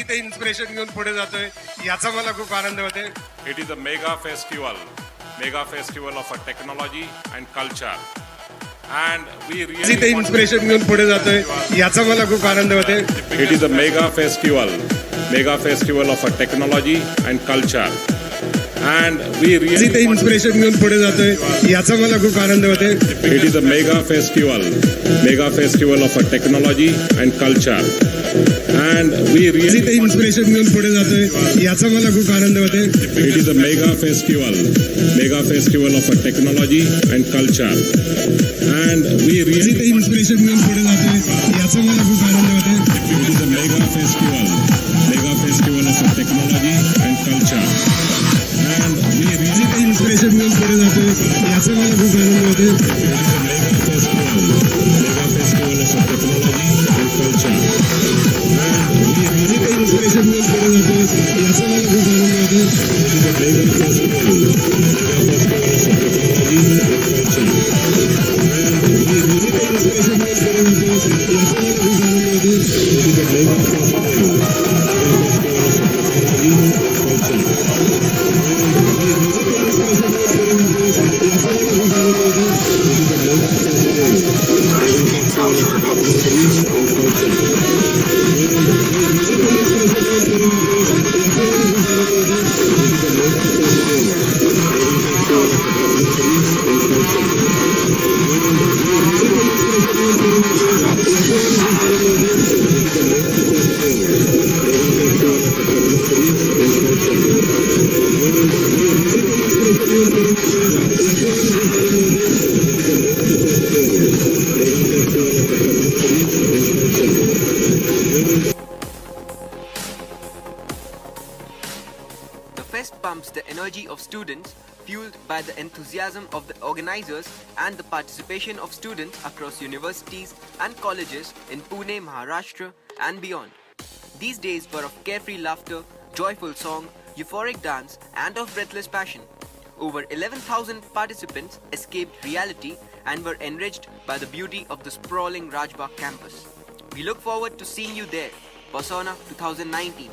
इथे इन्स्पिरेशन घेऊन पुढे जातोय याचा मला खूप आनंद होते. It is a mega festival of a technology and culture. And we really इथे want इन्स्पिरेशन घेऊन पुढे जातोय याचा मला खूप आनंद होते. It is a mega festival of a technology and culture. And we really इथे इन्स्पिरेशन घेऊन पुढे जातोय याचा मला खूप आनंद होते. It is a mega festival of a technology and culture. And we really इथे इन्स्पिरेशन घेऊन पुढे जातोय याचा मला खूप आनंद होते. It is a mega festival of a technology and culture. And we really इथे इन्स्पिरेशन घेऊन पुढे जातोय याचा मला खूप आनंद होते. It is a mega festival of a technology and culture. And we really इथे इन्स्पिरेशन घेऊन पुढे जातोय याचा मला खूप आनंद होते. mega festival of a technology and culture. And we really इथे इन्स्पिरेशन घेऊन पुढे जातोय याचा मला खूप आनंद होते. mega festival of a technology and culture. And we really इथे इन्स्पिरेशन घेऊन पुढे जातोय याचा मला खूप आनंद होते. mega festival of a technology and culture. The fest pumps the energy of students, fueled by the enthusiasm of the organizers and the participation of students across universities and colleges in Pune, Maharashtra and beyond. These days were of carefree laughter, joyful song, euphoric dance and of breathless passion. Over 11,000 participants escaped reality and were enriched by the beauty of the sprawling Rajbagh campus. We look forward to seeing you there. Persona 2019.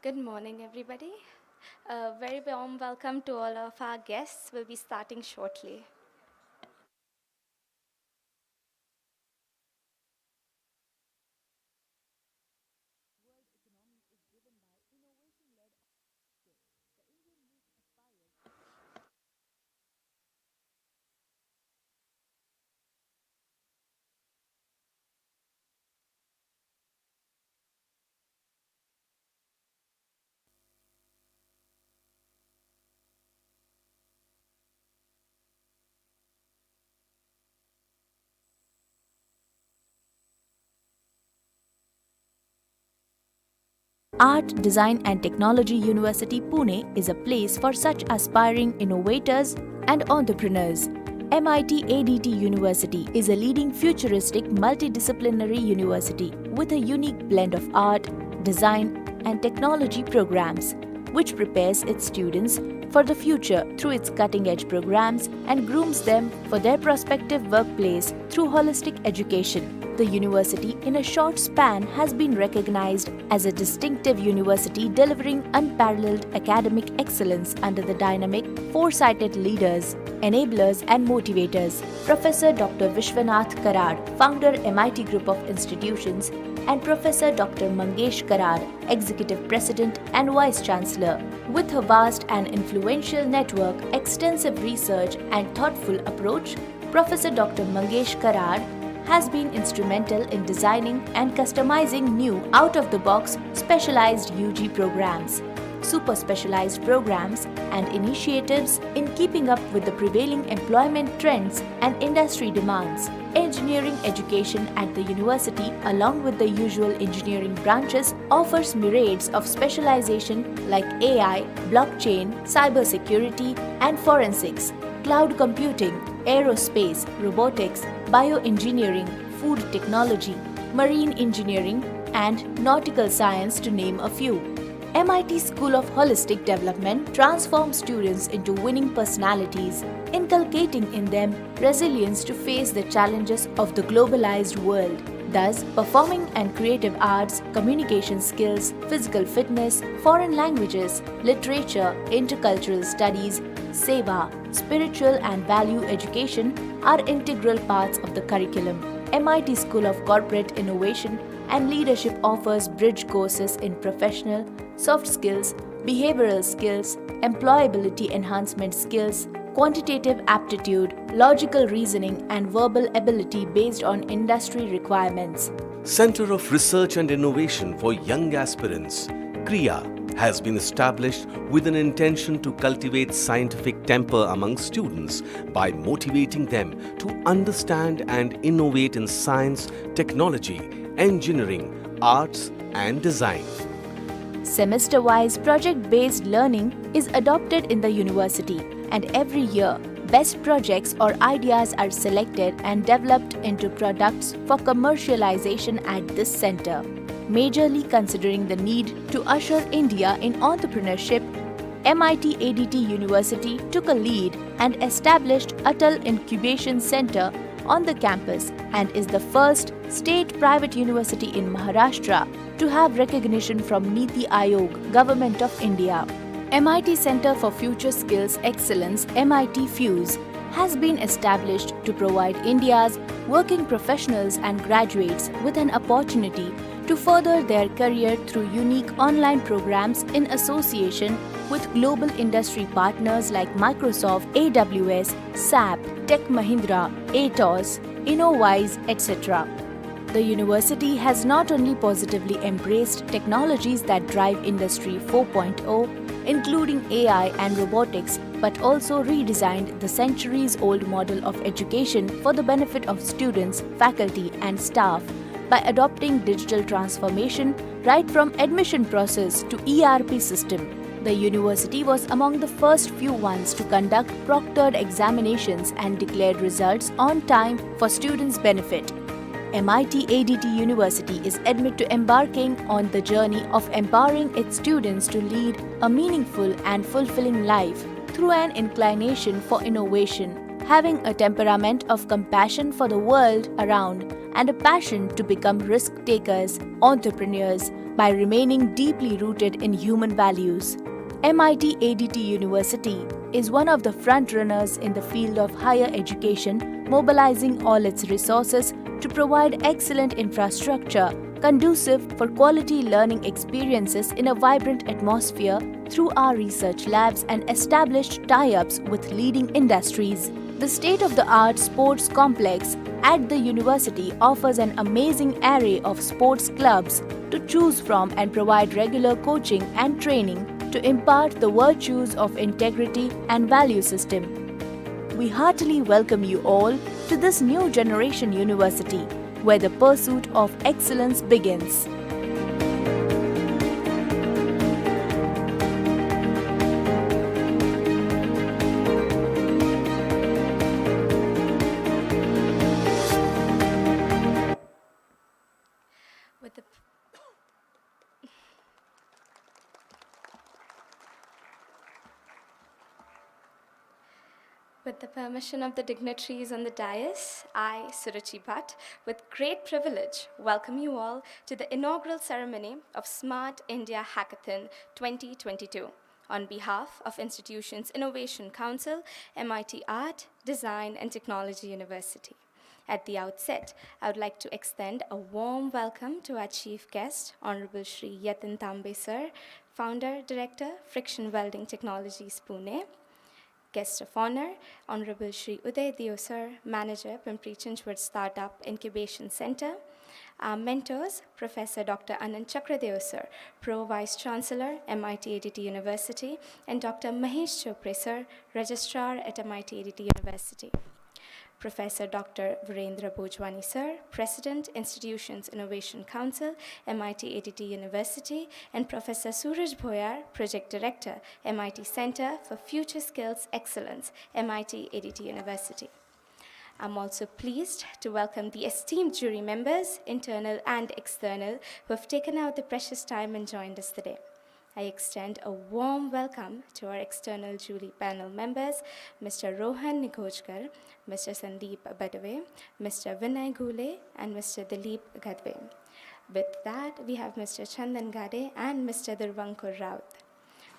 Good morning, everybody. A very warm welcome to all of our guests. We'll be starting shortly. Art, Design and Technology University Pune is a place for such aspiring innovators and entrepreneurs. MIT-ADT University is a leading futuristic multidisciplinary university with a unique blend of art, design and technology programs, which prepares its students for the future through its cutting-edge programs and grooms them for their prospective workplace through holistic education. The university, in a short span, has been recognized as a distinctive university delivering unparalleled academic excellence under the dynamic, foresighted leaders, enablers and motivators. Professor Dr. Vishwanath Karad, founder MIT Group of Institutions, and Professor Dr. Mangesh Karad, Executive President and Vice Chancellor. With a vast and influential network, extensive research and thoughtful approach, Professor Dr. Mangesh Karad has been instrumental in designing and customizing new out-of-the-box specialized UG programs, super specialized programs and initiatives in keeping up with the prevailing employment trends and industry demands. Engineering education at the university, along with the usual engineering branches, offers myriads of specialization like AI, blockchain, cybersecurity and forensics, cloud computing, aerospace, robotics, bioengineering, food technology, marine engineering, and nautical science, to name a few. MIT School of Holistic Development transforms students into winning personalities, inculcating in them resilience to face the challenges of the globalized world. Thus, performing and creative arts, communication skills, physical fitness, foreign languages, literature, intercultural studies, seva, spiritual and value education are integral parts of the curriculum. MIT School of Corporate Innovation and Leadership offers bridge courses in professional, soft skills, behavioral skills, employability enhancement skills, quantitative aptitude, logical reasoning and verbal ability based on industry requirements. Center of Research and Innovation for Young Aspirants, CRIA, has been established with an intention to cultivate scientific temper among students by motivating them to understand and innovate in science, technology, engineering, arts and design. Semester-wise project-based learning is adopted in the university, and every year best projects or ideas are selected and developed into products for commercialization at this center. Majorly considering the need to usher India in entrepreneurship, MIT-ADT University took a lead and established Atal Incubation Center on the campus and is the first state-private university in Maharashtra to have recognition from Niti Aayog, Government of India. MIT Center for Future Skills Excellence, MIT Fuse, has been established to provide India's working professionals and graduates with an opportunity to further their career through unique online programs in association with global industry partners like Microsoft, AWS, SAP, Tech Mahindra, Atos, InnoWise, etc. The university has not only positively embraced technologies that drive Industry 4.0, including AI and robotics, but also redesigned the centuries-old model of education for the benefit of students, faculty and staff by adopting digital transformation right from admission process to ERP system. The university was among the first few ones to conduct proctored examinations and declared results on time for students' benefit. MIT-ADT University is admitted to embarking on the journey of empowering its students to lead a meaningful and fulfilling life through an inclination for innovation, having a temperament of compassion for the world around and a passion to become risk takers, entrepreneurs, by remaining deeply rooted in human values. MIT-ADT University is one of the front runners in the field of higher education, mobilizing all its resources to provide excellent infrastructure conducive for quality learning experiences in a vibrant atmosphere through our research labs and established tie-ups with leading industries. The state-of-the-art sports complex at the university offers an amazing array of sports clubs to choose from and provide regular coaching and training to impart the virtues of integrity and value system. We heartily welcome you all to this new generation university, where the pursuit of excellence begins. With the permission of the dignitaries on the dais, I, Suruchi Bhatt, with great privilege, welcome you all to the inaugural ceremony of Smart India Hackathon 2022 on behalf of Institution's Innovation Council, MIT Art, Design and Technology University. At the outset, I would like to extend a warm welcome to our chief guest, Honorable Shri Yatin Tambe Sir, Founder, Director, Friction Welding Technologies, Pune. Guest of honor, Honorable Shri Uday Deo Sir, Manager, Pimpri Chinchwad Startup Incubation Center. Our mentors, Professor Dr. Anand Chakradeo Sir, Pro Vice Chancellor, MIT-ADT University, and Dr. Mahesh Chopre Sir, Registrar at MIT-ADT University. Professor Dr. Virendra Bhojwani Sir, President, Institutions Innovation Council, MIT-ADT University, and Professor Suraj Bhoyar, Project Director, MIT Center for Future Skills Excellence, MIT-ADT University. I'm also pleased to welcome the esteemed jury members, internal and external, who have taken out the precious time and joined us today. I extend a warm welcome to our external jury panel members, Mr. Rohan Nikojkar, Mr. Sandeep Badave, Mr. Vinay Gule, and Mr. Dilip Gadve. With that, we have Mr. Chandan Gade and Mr. Durvankur Raut.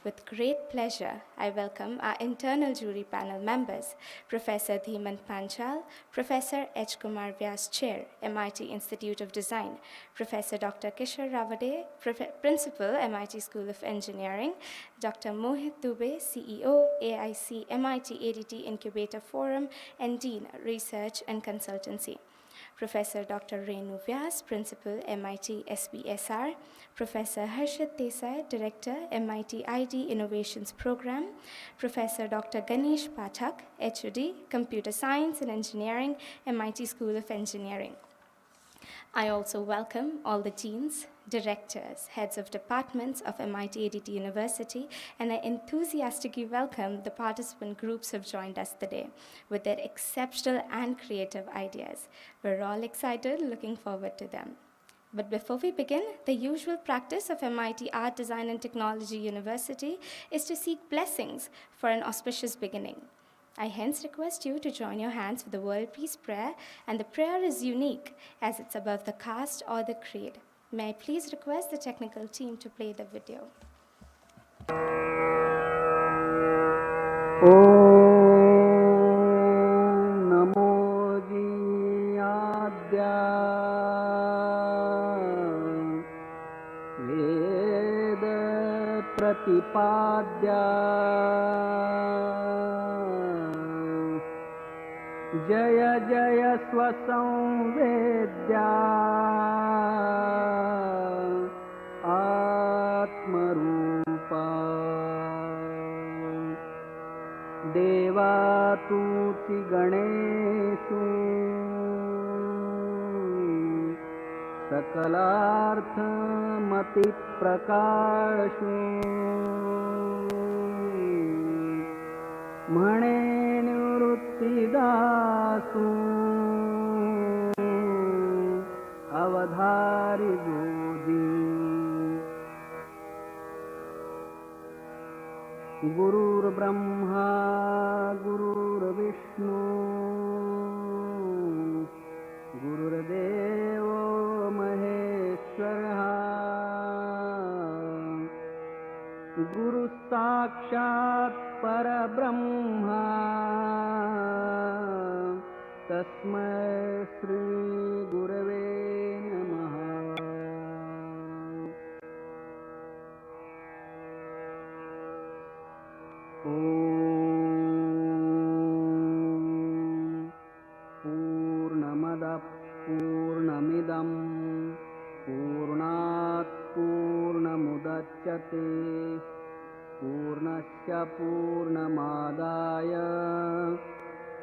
With great pleasure, I welcome our internal jury panel members, Professor Dhimant Panchal, Professor H. Kumar Vyas Chair, MIT Institute of Design, Professor Dr. Kishore Ravade, Principal, MIT School of Engineering, Dr. Mohit Dubey, CEO, AIC MIT-ADT Incubator Forum, and Dean, Research and Consultancy. Professor Dr. Renu Vyas, Principal, MIT SBSR, Professor Harshit Desai, Director, MIT ID Innovations Program, Professor Dr. Ganesh Pathak, HOD, Computer Science and Engineering, MIT School of Engineering. I also welcome all the deans, directors, heads of departments of MIT-ADT University, and I enthusiastically welcome the participant groups who have joined us today with their exceptional and creative ideas. We're all excited, looking forward to them. But before we begin, the usual practice of MIT Art, Design and Technology University is to seek blessings for an auspicious beginning. I hence request you to join your hands for the World Peace Prayer, and the prayer is unique as it's above the caste or the creed. May I please request the technical team to play the video. Om Namo Jiyadya Veda Pratipadya Jaya Jaya Swasamvedya Atmarupa Devatuti Ganeshu Sakalartha Mati Prakashu Mane Nivrittidasu Avadhari Bodhi गुरुर्ब्रह्मा गुरुर्विष्णु गुरुर्देवो महेश्वरः गुरुसाक्षात् परब्रह्मा तस्मै श्रीगुरवे नमः। पूर्णमदः पूर्णमिदं पूर्णात् पूर्णमुदच्यते पूर्णस्य पूर्णमादाय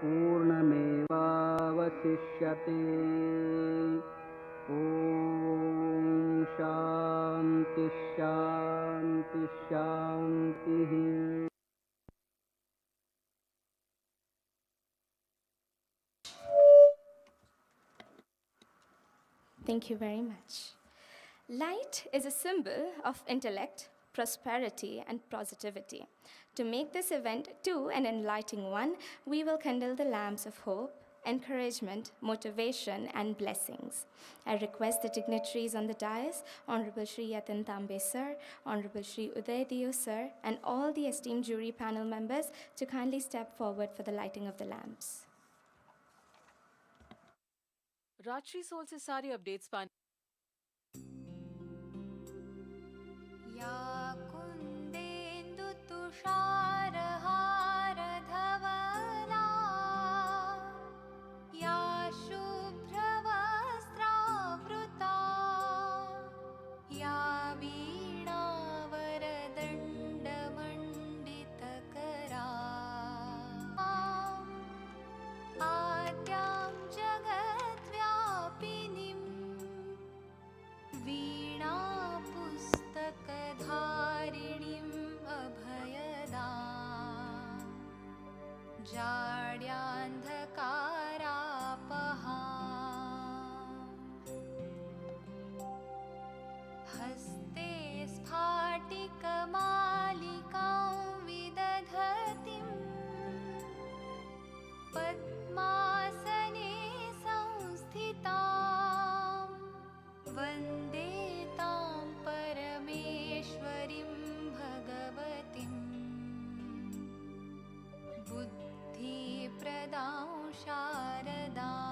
पूर्णमेवावशिष्यते। ॐ शान्ति शान्ति शान्तिः। Thank you very much. Light is a symbol of intellect, prosperity, and positivity. To make this event too an enlightening one, we will kindle the lamps of hope, encouragement, motivation, and blessings. I request the dignitaries on the dais, Honorable Shri Yatin Tambe Sir, Honorable Shri Uday Dio Sir, and all the esteemed jury panel members to kindly step forward for the lighting of the lamps. Rajshri soul से सारे updates पाने या कुन्देन्दु तुषारहार धवला या शुभ्रवस्त्रावृता या वीणावरदण्डमण्डितकरा आद्यां जगद्व्यापिनीं वीणापुस्तकधारिणीम् अभयदाम् जाड्यान्धकारापहाम् हस्ते स्फाटिकमालिकां विदधतीं पद्मासने संस्थितां वन्दे तां परमेश्वरीं भगवतीं बुद्धिप्रदां शारदाम्।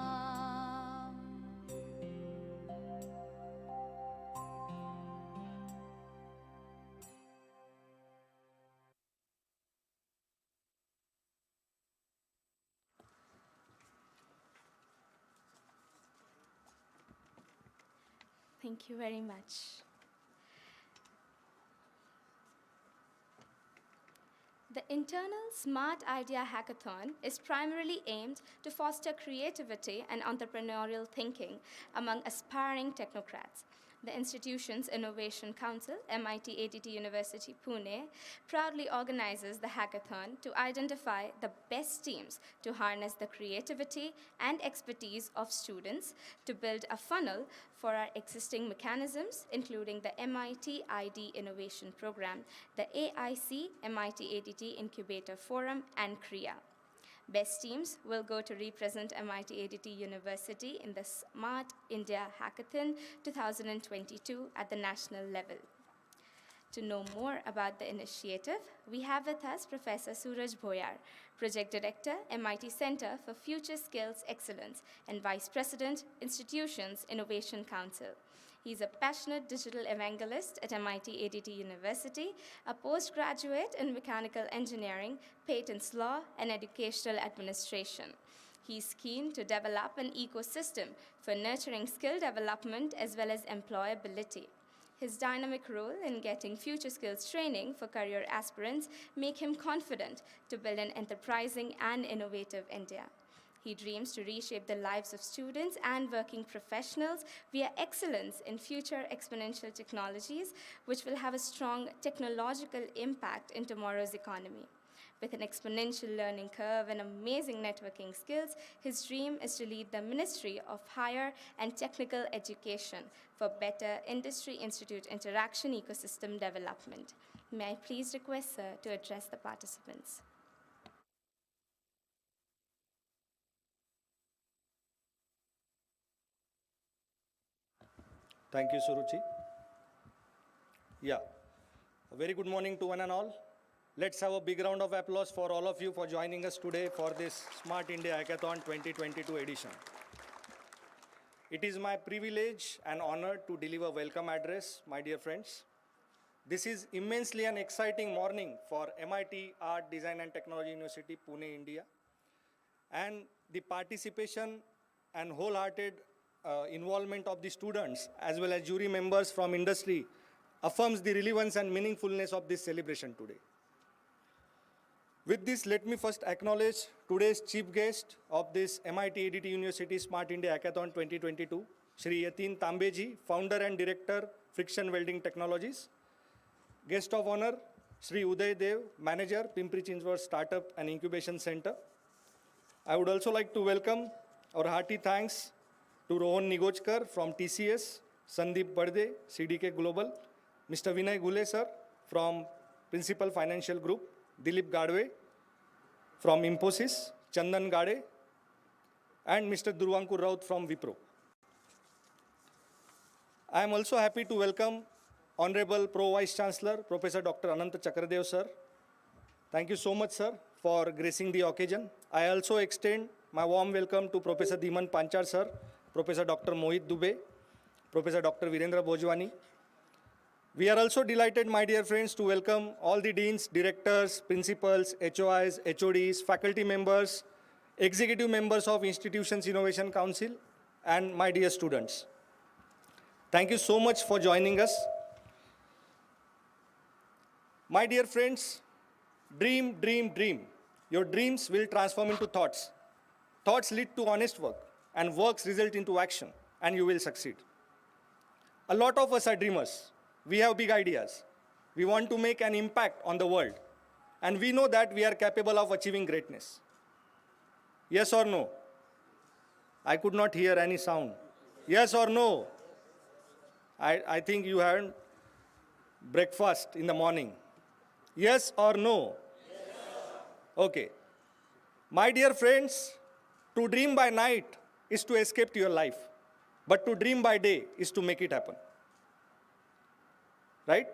Thank you very much. The internal Smart Idea Hackathon is primarily aimed to foster creativity and entrepreneurial thinking among aspiring technocrats. The institution's Innovation Council, MIT-ADT University, Pune, proudly organizes the hackathon to identify the best teams to harness the creativity and expertise of students to build a funnel for our existing mechanisms, including the MIT-ID Innovation Program, the AIC MIT-ADT Incubator Forum, and CREA. Best teams will go to represent MIT-ADT University in the Smart India Hackathon 2022 at the national level. To know more about the initiative, we have with us Professor Suraj Bhoyar, Project Director, MIT Center for Future Skills Excellence and Vice President, Institutions Innovation Council. He's a passionate digital evangelist at MIT-ADT University, a postgraduate in mechanical engineering, patents law, and educational administration. He's keen to develop an ecosystem for nurturing skill development as well as employability. His dynamic role in getting future skills training for career aspirants make him confident to build an enterprising and innovative India. He dreams to reshape the lives of students and working professionals via excellence in future exponential technologies, which will have a strong technological impact in tomorrow's economy. With an exponential learning curve and amazing networking skills, his dream is to lead the Ministry of Higher and Technical Education for better industry-institute interaction ecosystem development. May I please request Sir to address the participants? Thank you, Suruchi. Yeah. A very good morning to one and all. Let's have a big round of applause for all of you for joining us today for this Smart India Hackathon 2022 edition. It is my privilege and honor to deliver welcome address, my dear friends. This is immensely an exciting morning for MIT Art, Design and Technology University, Pune, India. And the participation and wholehearted involvement of the students as well as jury members from industry affirms the relevance and meaningfulness of this celebration today. With this, let me first acknowledge today's chief guest of this MIT-ADT University Smart India Hackathon 2022, Shri Yatin Tambeji, founder and director, Friction Welding Technologies. Guest of honor, Shri Uday Dev, manager, Pimpri Chinchwad Startup and Incubation Center. I would also like to welcome our hearty thanks to Rohan Nigojkar from TCS, Sandeep Bade, CDK Global, Mr. Vinay Gule sir from Principal Financial Group, Dilip Gadwe from Infosys, Chandan Gade, and Mr. Durvankur Raut from Wipro. I am also happy to welcome Honorable Pro Vice Chancellor, Professor Dr. Ananta Chakradev sir. Thank you so much, sir, for gracing the occasion. I also extend my warm welcome to Professor Dhiman Panchar sir, Professor Dr. Mohit Dubey, Professor Dr. Virendra Bhojwani. We are also delighted, my dear friends, to welcome all the deans, directors, principals, HOIs, HODs, faculty members, executive members of Institutions Innovation Council, and my dear students. Thank you so much for joining us. My dear friends, dream, dream, dream. Your dreams will transform into thoughts. Thoughts lead to honest work, and works result into action, and you will succeed. A lot of us are dreamers. We have big ideas. We want to make an impact on the world, and we know that we are capable of achieving greatness. Yes or no? I could not hear any sound. Yes or no? I think you haven't breakfast in the morning. Yes or no? Yes. Okay. My dear friends, to dream by night is to escape to your life, but to dream by day is to make it happen. Right?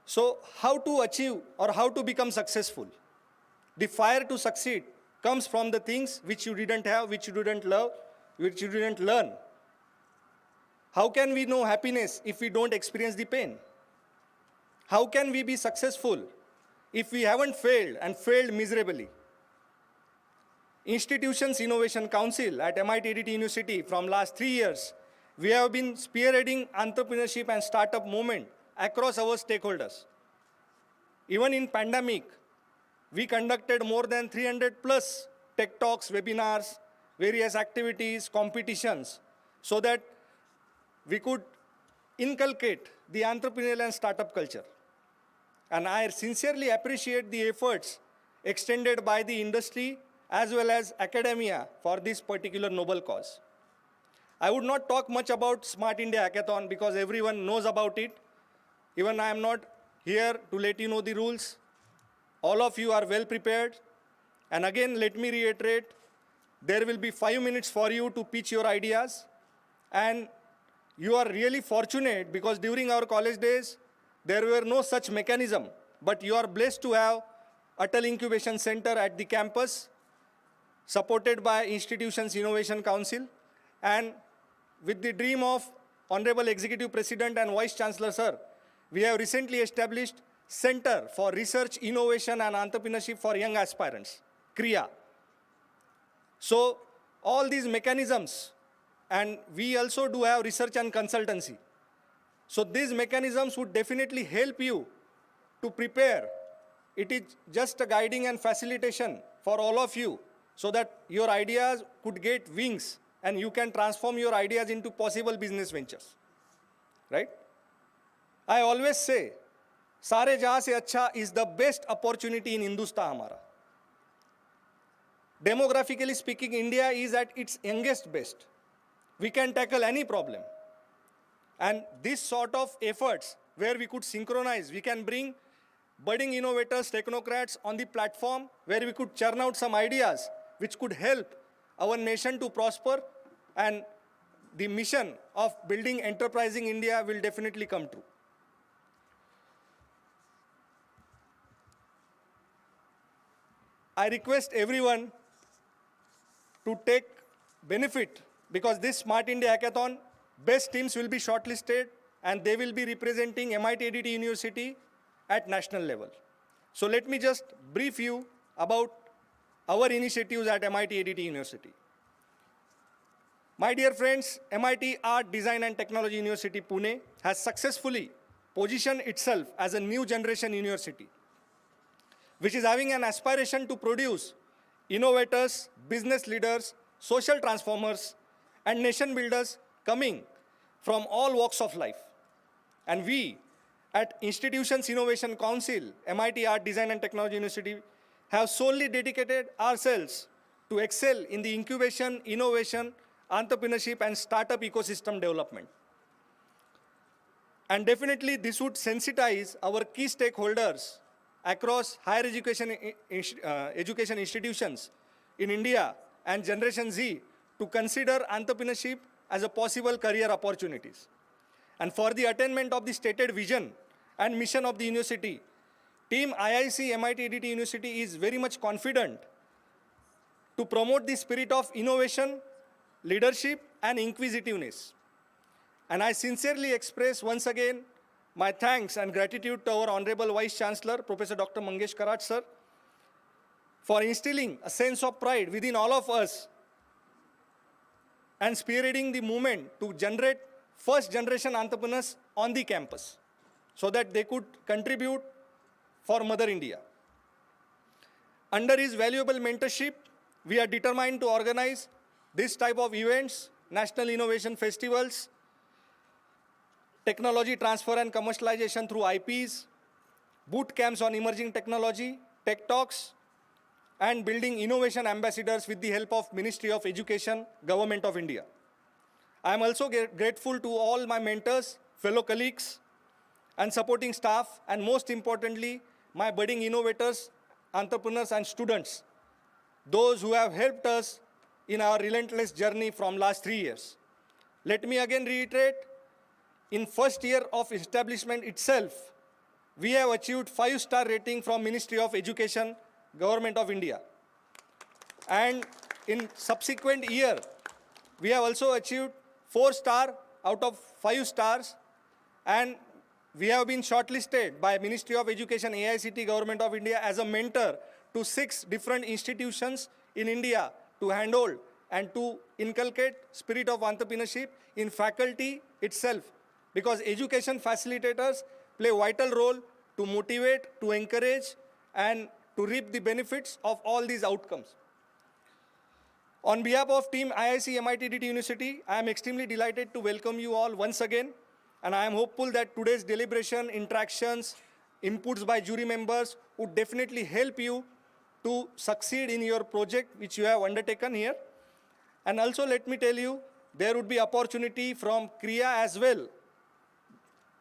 So how to achieve or how to become successful? The fire to succeed comes from the things which you didn't have, which you didn't love, which you didn't learn. How can we know happiness if we don't experience the pain? How can we be successful if we haven't failed and failed miserably? Institutions Innovation Council at MIT-ADT University from last 3 years, we have been spearheading entrepreneurship and startup movement across our stakeholders. Even in pandemic, we conducted more than 300 plus tech talks, webinars, various activities, competitions, so that we could inculcate the entrepreneurial and startup culture. And I sincerely appreciate the efforts extended by the industry as well as academia for this particular noble cause. I would not talk much about Smart India Hackathon because everyone knows about it. Even I am not here to let you know the rules. All of you are well prepared. And again, let me reiterate, there will be 5 minutes for you to pitch your ideas. And you are really fortunate because during our college days, there were no such mechanism. But you are blessed to have Atal Incubation Center at the campus, supported by Institutions Innovation Council. And with the dream of Honorable Executive President and Vice Chancellor, sir, we have recently established Center for Research, Innovation and Entrepreneurship for Young Aspirants, CREA. So all these mechanisms, and we also do have research and consultancy. So these mechanisms would definitely help you to prepare. It is just a guiding and facilitation for all of you so that your ideas could get wings and you can transform your ideas into possible business ventures. Right? I always say, Sare Jahan Se Acha is the best opportunity in Hindustan hamara. Demographically speaking, India is at its youngest best. We can tackle any problem. And this sort of efforts where we could synchronize. We can bring budding innovators, technocrats on the platform where we could churn out some ideas which could help our nation to prosper, and the mission of building enterprising India will definitely come true. I request everyone to take benefit, because this Smart India Hackathon, best teams will be shortlisted and they will be representing MIT-ADT University at national level. So let me just brief you about our initiatives at MIT-ADT University. My dear friends, MIT Art, Design and Technology University, Pune has successfully positioned itself as a new generation university, which is having an aspiration to produce innovators, business leaders, social transformers, and nation builders coming from all walks of life. And we at Institutions Innovation Council, MIT Art, Design and Technology University, have solely dedicated ourselves to excel in the incubation, innovation, entrepreneurship, and startup ecosystem development. And definitely this would sensitize our key stakeholders across higher education institutions in India and Generation Z to consider entrepreneurship as a possible career opportunities. And for the attainment of the stated vision and mission of the university, Team IIC MIT-ADT University is very much confident to promote the spirit of innovation, leadership, and inquisitiveness. And I sincerely express once again my thanks and gratitude to our Honorable Vice Chancellor, Professor Dr. Mangesh Karat, sir, for instilling a sense of pride within all of us and spearheading the movement to generate first generation entrepreneurs on the campus so that they could contribute for Mother India. Under his valuable mentorship, we are determined to organize this type of events, national innovation festivals, technology transfer and commercialization through IPs, boot camps on emerging technology, tech talks, and building innovation ambassadors with the help of Ministry of Education, Government of India. I am also grateful to all my mentors, fellow colleagues, and supporting staff, and most importantly, my budding innovators, entrepreneurs, and students, those who have helped us in our relentless journey from last 3 years. Let me again reiterate, in first year of establishment itself, we have achieved 5-star rating from Ministry of Education, Government of India. And in subsequent year, we have also achieved 4-star out of 5 stars, and we have been shortlisted by Ministry of Education, AICT, Government of India as a mentor to 6 different institutions in India to handhold and to inculcate spirit of entrepreneurship in faculty itself, because education facilitators play a vital role to motivate, to encourage, and to reap the benefits of all these outcomes. On behalf of Team IIC MIT-ADT University, I am extremely delighted to welcome you all once again, and I am hopeful that today's deliberation, interactions, inputs by jury members would definitely help you to succeed in your project which you have undertaken here. And also let me tell you, there would be opportunity from Kriya as well,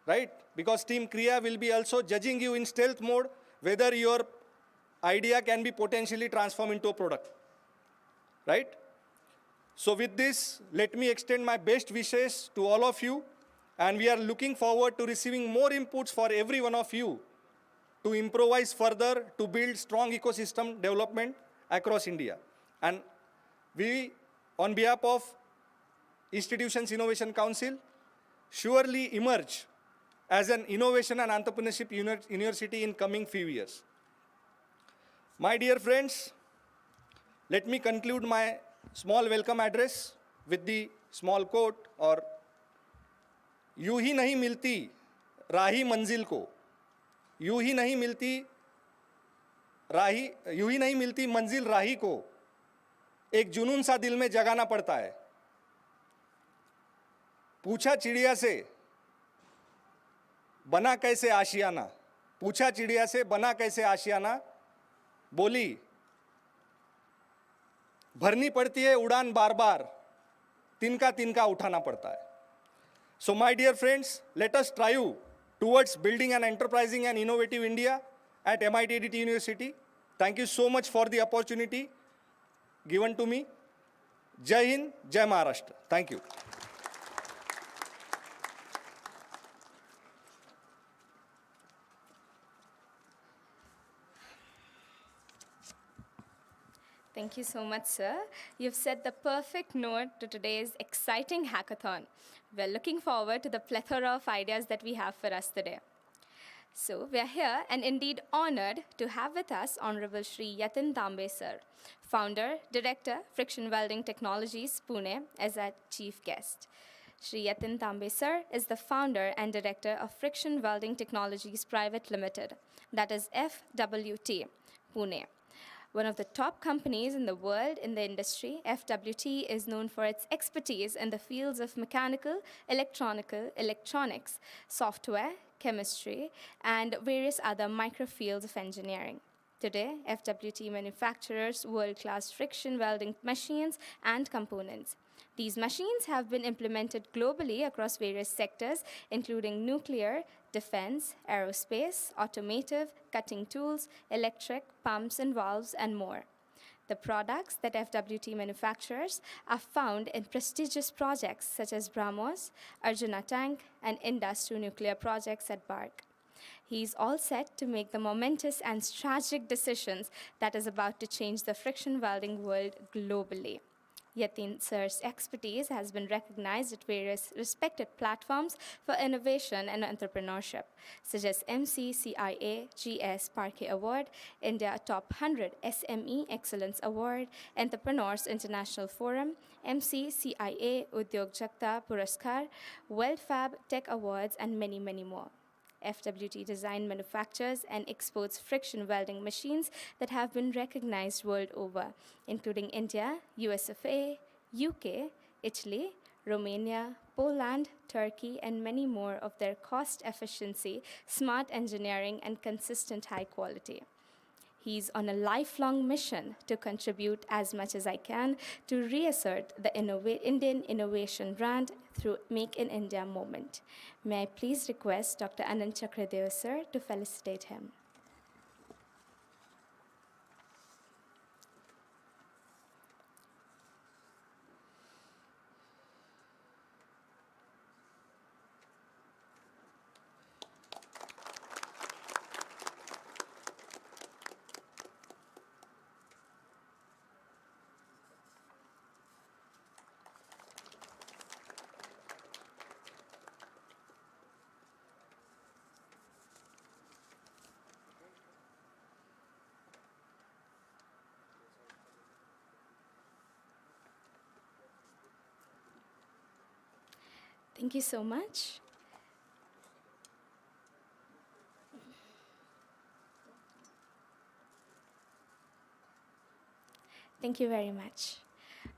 right? Because Team Kriya will be also judging you in stealth mode whether your idea can be potentially transformed into a product, right? So with this, let me extend my best wishes to all of you, and we are looking forward to receiving more inputs for every one of you to improvise further, to build strong ecosystem development across India. And we, on behalf of Institutions Innovation Council, surely emerge as an innovation and entrepreneurship university in coming few years. My dear friends, let me conclude my small welcome address with the small quote, or यूं ही नहीं मिलती राही मंजिल को, यूं ही नहीं मिलती मंजिल राही को, एक जुनून सा दिल में जगाना पड़ता है. पूछा चिड़िया से बना कैसे आशियाना, पूछा चिड़िया से बना कैसे आशियाना, बोली भरनी पड़ती है उड़ान बार बार, तिनका तिनका उठाना पड़ता है. So my dear friends, let us strive towards building an enterprising and innovative India at MIT-ADT University. Thank you so much for the opportunity given to me. Jai Hind, Jai Maharashtra. Thank you. Thank you so much, sir. You've set the perfect note to today's exciting hackathon. We're looking forward to the plethora of ideas that we have for us today. So we're here and indeed honored to have with us Honorable Shri Yatin Tambe, sir, Founder, Director, Friction Welding Technologies, Pune, as our chief guest. Shri Yatin Tambe, sir, is the founder and director of Friction Welding Technologies Private Limited, that is FWT, Pune. One of the top companies in the world in the industry, FWT is known for its expertise in the fields of mechanical, electronics, software, chemistry, and various other microfields of engineering. Today, FWT manufactures world-class friction welding machines and components. These machines have been implemented globally across various sectors, including nuclear, defense, aerospace, automotive, cutting tools, electric, pumps and valves, and more. The products that FWT manufactures are found in prestigious projects such as BrahMos, Arjuna Tank, and Indus 2 nuclear projects at Bark. He's all set to make the momentous and strategic decisions that is about to change the friction welding world globally. Yatin sir's expertise has been recognized at various respected platforms for innovation and entrepreneurship, such as MCCIA GS Parquet Award, India Top 100 SME Excellence Award, Entrepreneurs International Forum, MCCIA Udyog Jagta Puraskar, WeldFab Tech Awards, and many, many more. FWT design, manufactures, and exports friction welding machines that have been recognized world over, including India, USFA, UK, Italy, Romania, Poland, Turkey, and many more of their cost efficiency, smart engineering, and consistent high quality. He's on a lifelong mission to contribute as much as I can to reassert the Indian innovation brand through Make in India movement. May I please request Dr. Anand Chakradev, sir, to felicitate him. Thank you so much. Thank you very much.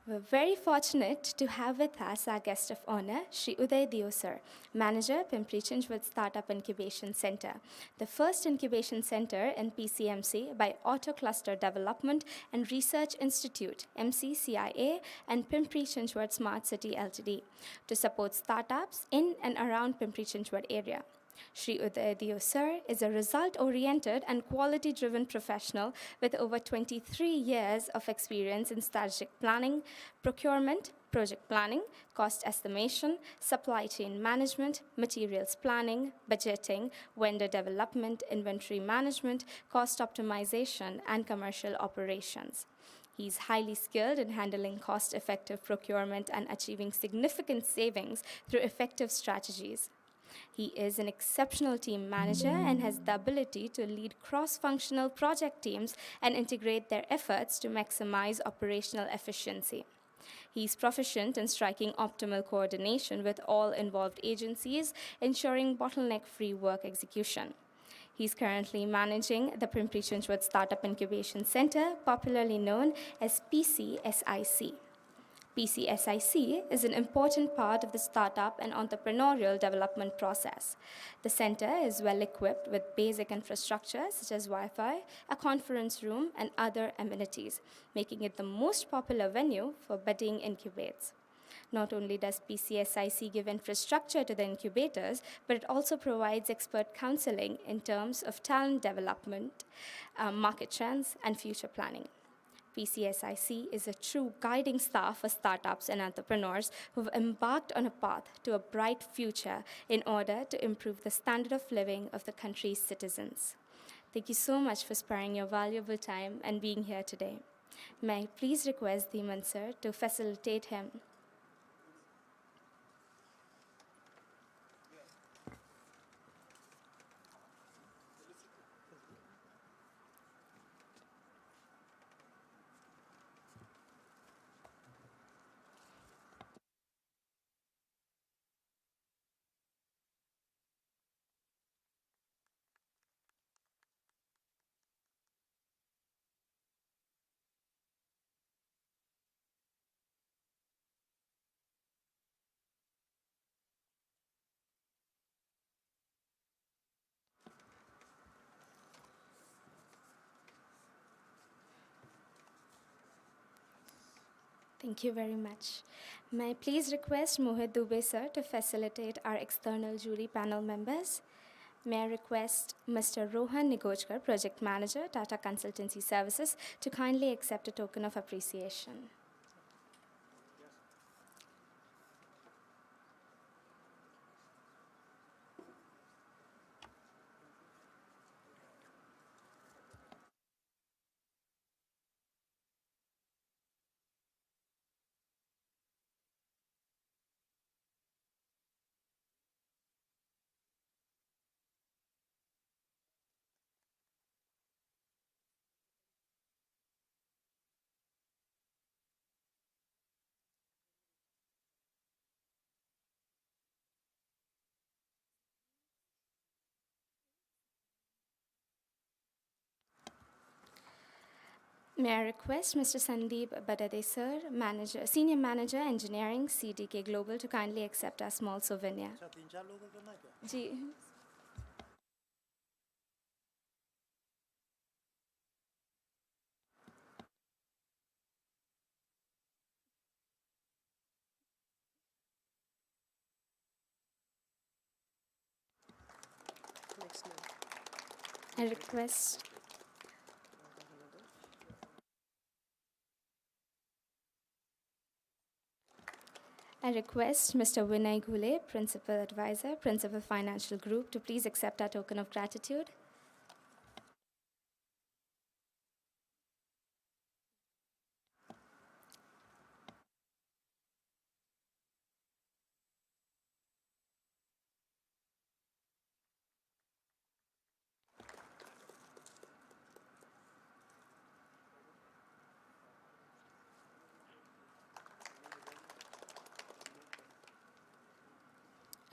We're very fortunate to have with us our guest of honor, Shri Uday Dio sir, Manager, Pimpri Chinchwad Startup Incubation Center, the first incubation center in PCMC by Auto Cluster Development and Research Institute, MCCIA, and Pimpri Chinchwad Smart City Ltd, to support startups in and around Pimpri Chinchwad area. Shri Uday Dio sir is a result-oriented and quality-driven professional with over 23 years of experience in strategic planning, procurement, project planning, cost estimation, supply chain management, materials planning, budgeting, vendor development, inventory management, cost optimization, and commercial operations. He's highly skilled in handling cost-effective procurement and achieving significant savings through effective strategies. He is an exceptional team manager and has the ability to lead cross-functional project teams and integrate their efforts to maximize operational efficiency. He's proficient in striking optimal coordination with all involved agencies, ensuring bottleneck-free work execution. He's currently managing the Pimpri Chinchwad Startup Incubation Center, popularly known as PCSIC. PCSIC is an important part of the startup and entrepreneurial development process. The center is well equipped with basic infrastructure such as Wi-Fi, a conference room, and other amenities, making it the most popular venue for budding incubates. Not only does PCSIC give infrastructure to the incubators, but it also provides expert counseling in terms of talent development, market trends, and future planning. PCSIC is a true guiding star for startups and entrepreneurs who've embarked on a path to a bright future in order to improve the standard of living of the country's citizens. Thank you so much for sparing your valuable time and being here today. May I please request the Sir to facilitate him. Thank you very much. May I please request Mohit Dubey sir to facilitate our external jury panel members? May I request Mr. Rohan Nigojkar, Project Manager, Tata Consultancy Services, to kindly accept a token of appreciation. May I request Mr. Sandeep Badade sir, Senior Manager Engineering, CDK Global, to kindly accept our small souvenir. जी. I request Mr. Vinay Ghule, Principal Advisor, Principal Financial Group, to please accept our token of gratitude.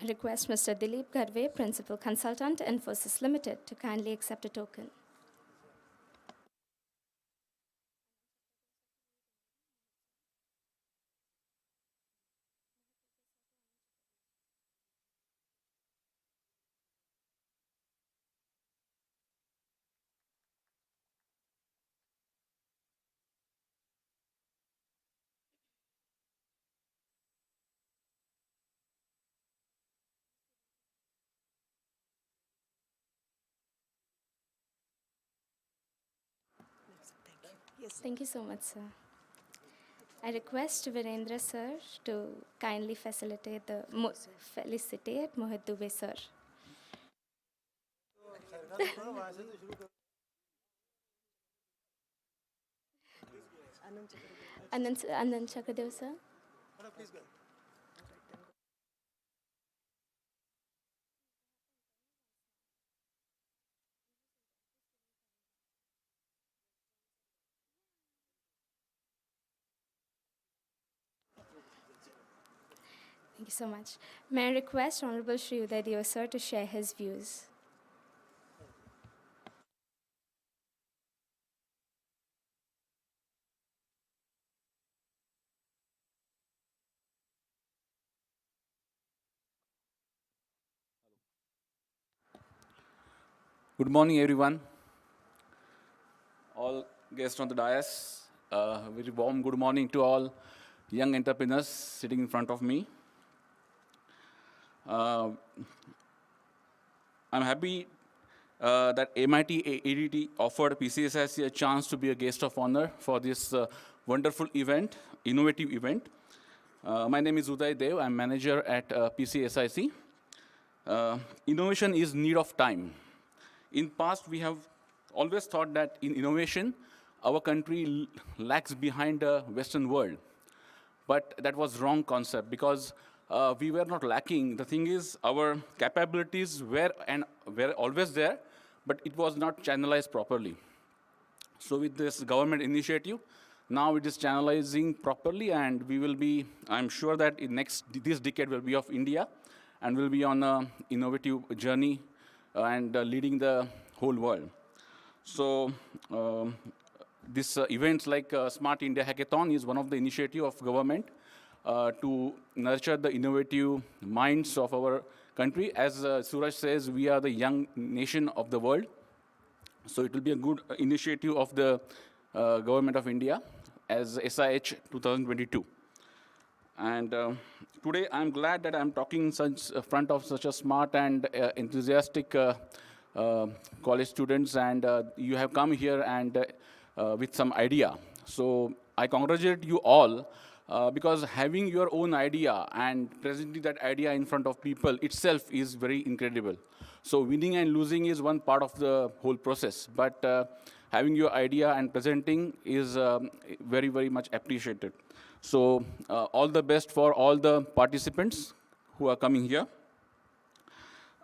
I request Mr. Dilip Garve, Principal Consultant, Infosys Limited, to kindly accept a token. Thank you so much, sir. I request Virendra sir to kindly felicitate Mohit Dubey sir. Anand Chakradev sir. Thank you so much. May I request Honorable Shri Uday Deo sir to share his views. Good morning, everyone. All guests on the dais, very warm good morning to all young entrepreneurs sitting in front of me. I'm happy that MIT-ADT offered PCSIC a chance to be a guest of honor for this wonderful event, innovative event. My name is Uday Dev. I'm manager at PCSIC. Innovation is need of time. In past, we have always thought that in innovation, our country lags behind the Western world. But that was wrong concept because we were not lacking. The thing is, our capabilities were always there, but it was not channelized properly. So with this government initiative, now it is channelizing properly, and we will be, I'm sure that this decade will be of India, and will be on an innovative journey and leading the whole world. So this events like Smart India Hackathon is one of the initiative of government to nurture the innovative minds of our country. As Suraj says, we are the young nation of the world. So it will be a good initiative of the Government of India as SIH 2022. And today I'm glad that I'm talking in front of such a smart and enthusiastic college students, and you have come here and with some idea. So I congratulate you all because having your own idea and presenting that idea in front of people itself is very incredible. So winning and losing is one part of the whole process, but having your idea and presenting is very, very much appreciated. So all the best for all the participants who are coming here.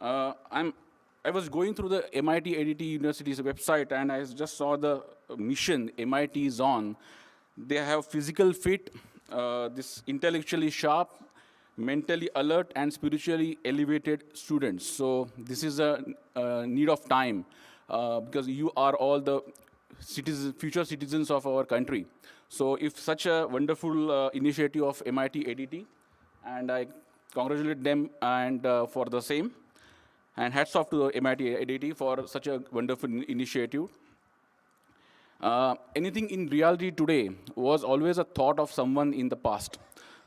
I was going through the MIT-ADT University's website, and I just saw the mission MIT is on. They have physical fit, this intellectually sharp, mentally alert, and spiritually elevated students. So this is a need of time because you are all the future citizens of our country. So if such a wonderful initiative of MIT-ADT, and I congratulate them and for the same. And hats off to MIT-ADT for such a wonderful initiative. Anything in reality today was always a thought of someone in the past.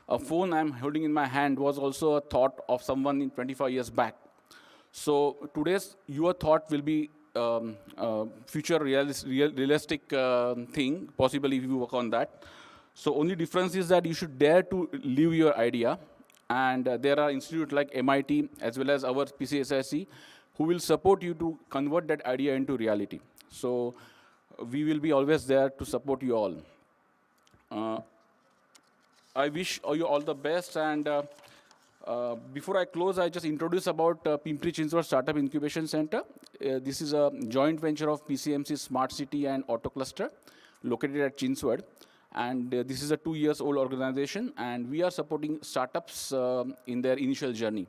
A phone I'm holding in my hand was also a thought of someone in 25 years back. So today's your thought will be future realistic thing, possibly if you work on that. So only difference is that you should dare to live your idea. And there are institutes like MIT as well as our PCSIC who will support you to convert that idea into reality. So we will be always there to support you all. I wish you all the best. And before I close, I just introduce about Pimpri-Chinchwad Startup Incubation Center. This is a joint venture of PCMC Smart City and Auto Cluster located at Chinchwad. And this is a 2-year-old organization, and we are supporting startups in their initial journey.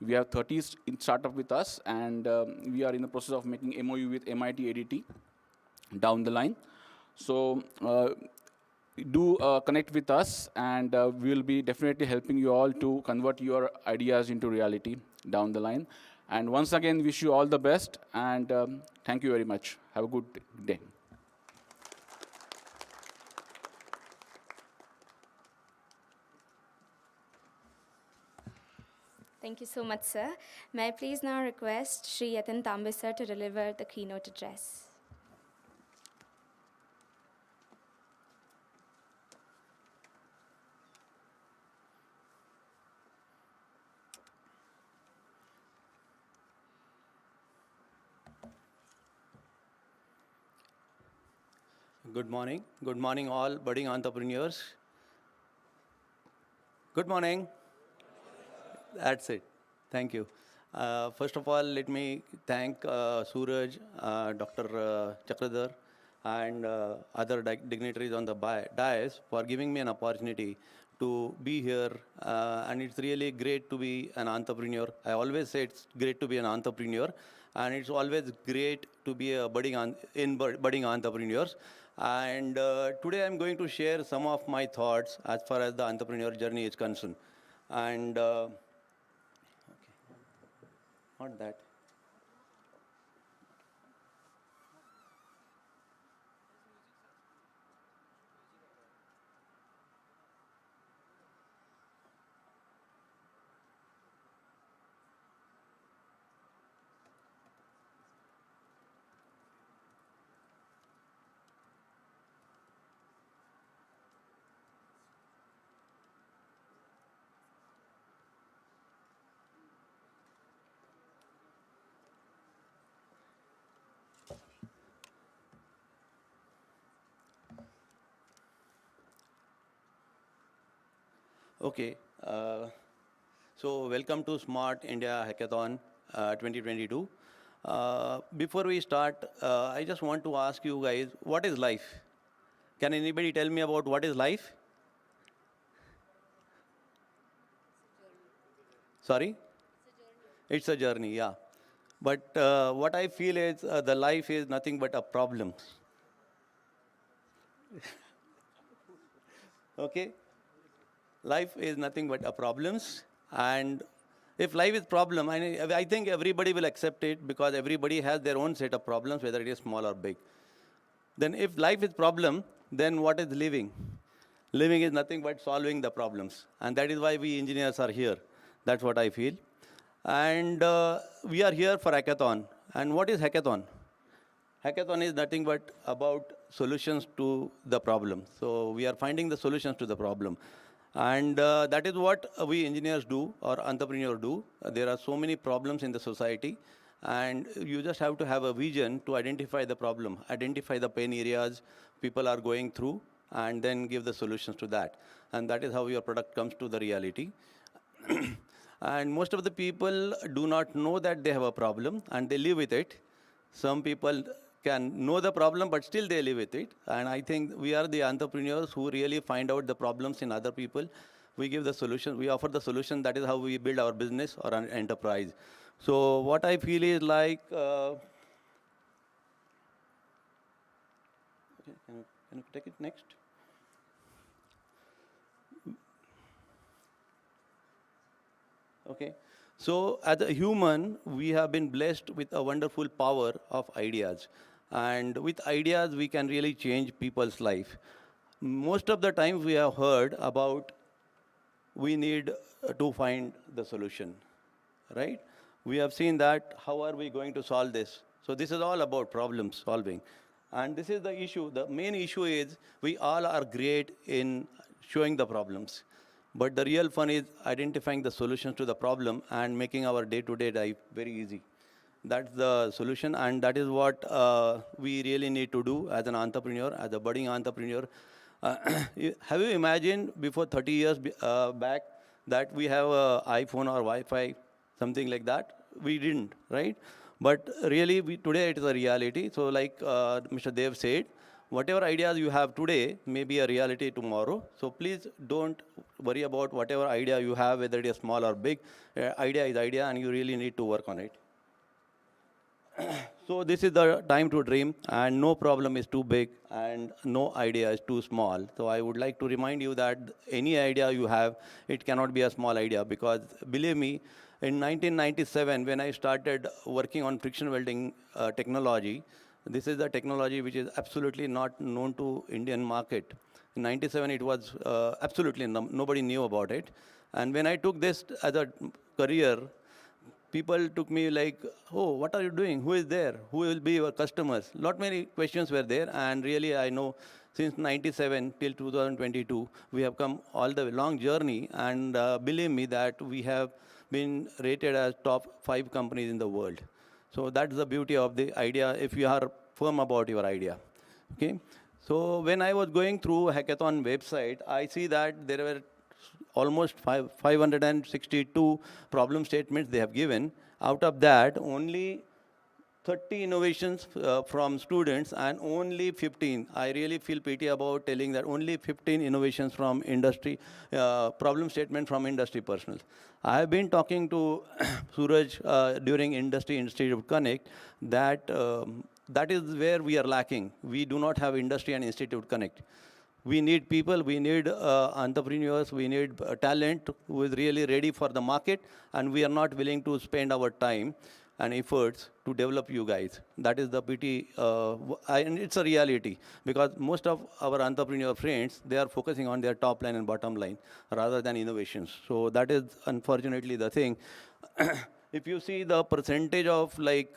We have 30 startups with us, and we are in the process of making MOU with MIT-ADT down the line. So do connect with us, and we will be definitely helping you all to convert your ideas into reality down the line. And once again, wish you all the best, and thank you very much. Have a good day. Thank you so much, sir. May I please now request Shri Yatin Tambe sir to deliver the keynote address. Good morning. Good morning, all budding entrepreneurs. Good morning. That's it. Thank you. First of all, let me thank Suraj, Dr. Chakradhar, and other dignitaries on the dais for giving me an opportunity to be here. And it's really great to be an entrepreneur. I always say it's great to be an entrepreneur, and it's always great to be a budding entrepreneurs. And today I'm going to share some of my thoughts as far as the entrepreneur journey is concerned. And okay, not that. Okay. So welcome to Smart India Hackathon 2022. Before we start, I just want to ask you guys, what is life? Can anybody tell me about what is life? Sorry? It's a journey, yeah. But what I feel is the life is nothing but a problem. Okay? Life is nothing but a problems. And if life is problem, I think everybody will accept it because everybody has their own set of problems, whether it is small or big. Then if life is problem, then what is living? Living is nothing but solving the problems. And that is why we engineers are here. That's what I feel. And we are here for hackathon. And what is hackathon? Hackathon is nothing but about solutions to the problem. So we are finding the solutions to the problem. And that is what we engineers do or entrepreneurs do. There are so many problems in the society. And you just have to have a vision to identify the problem, identify the pain areas people are going through, and then give the solutions to that. And that is how your product comes to the reality. And most of the people do not know that they have a problem, and they live with it. Some people can know the problem, but still they live with it. And I think we are the entrepreneurs who really find out the problems in other people. We give the solution, we offer the solution. That is how we build our business or an enterprise. So what I feel is like, can you take it next? Okay. So as a human, we have been blessed with a wonderful power of ideas. And with ideas, we can really change people's life. Most of the time we have heard about we need to find the solution, right? We have seen that, how are we going to solve this? So this is all about problem solving. And this is the issue. The main issue is we all are great in showing the problems. But the real fun is identifying the solutions to the problem and making our day-to-day life very easy. That's the solution, and that is what we really need to do as an entrepreneur, as a budding entrepreneur. Have you imagined before 30 years back that we have an iPhone or Wi-Fi, something like that? We didn't, right? But really, today it is a reality. So like Mr. Dev said, whatever ideas you have today may be a reality tomorrow. So please don't worry about whatever idea you have, whether it is small or big. Idea is idea, and you really need to work on it. So this is the time to dream, and no problem is too big, and no idea is too small. So I would like to remind you that any idea you have, it cannot be a small idea, because believe me, in 1997, when I started working on friction welding technology, this is the technology which is absolutely not known to Indian market. In 97, it was absolutely nobody knew about it. And when I took this as a career, people took me like, oh, what are you doing? Who is there? Who will be your customers? Lot many questions were there, and really I know since 97 till 2022, we have come all the long journey, and believe me that we have been rated as top 5 companies in the world. So that's the beauty of the idea if you are firm about your idea. Okay. So when I was going through Hackathon website, I see that there were almost 562 problem statements they have given. Out of that, only 30 innovations from students and only 15. I really feel pity about telling that only 15 innovations from industry, problem statement from industry personnel. I have been talking to Suraj during Industry Institute Connect that that is where we are lacking. We do not have Industry and Institute Connect. We need people, we need entrepreneurs, we need talent who is really ready for the market, and we are not willing to spend our time and efforts to develop you guys. That is the pity, and it's a reality, because most of our entrepreneur friends, they are focusing on their top line and bottom line rather than innovations. So that is unfortunately the thing. If you see the percentage of like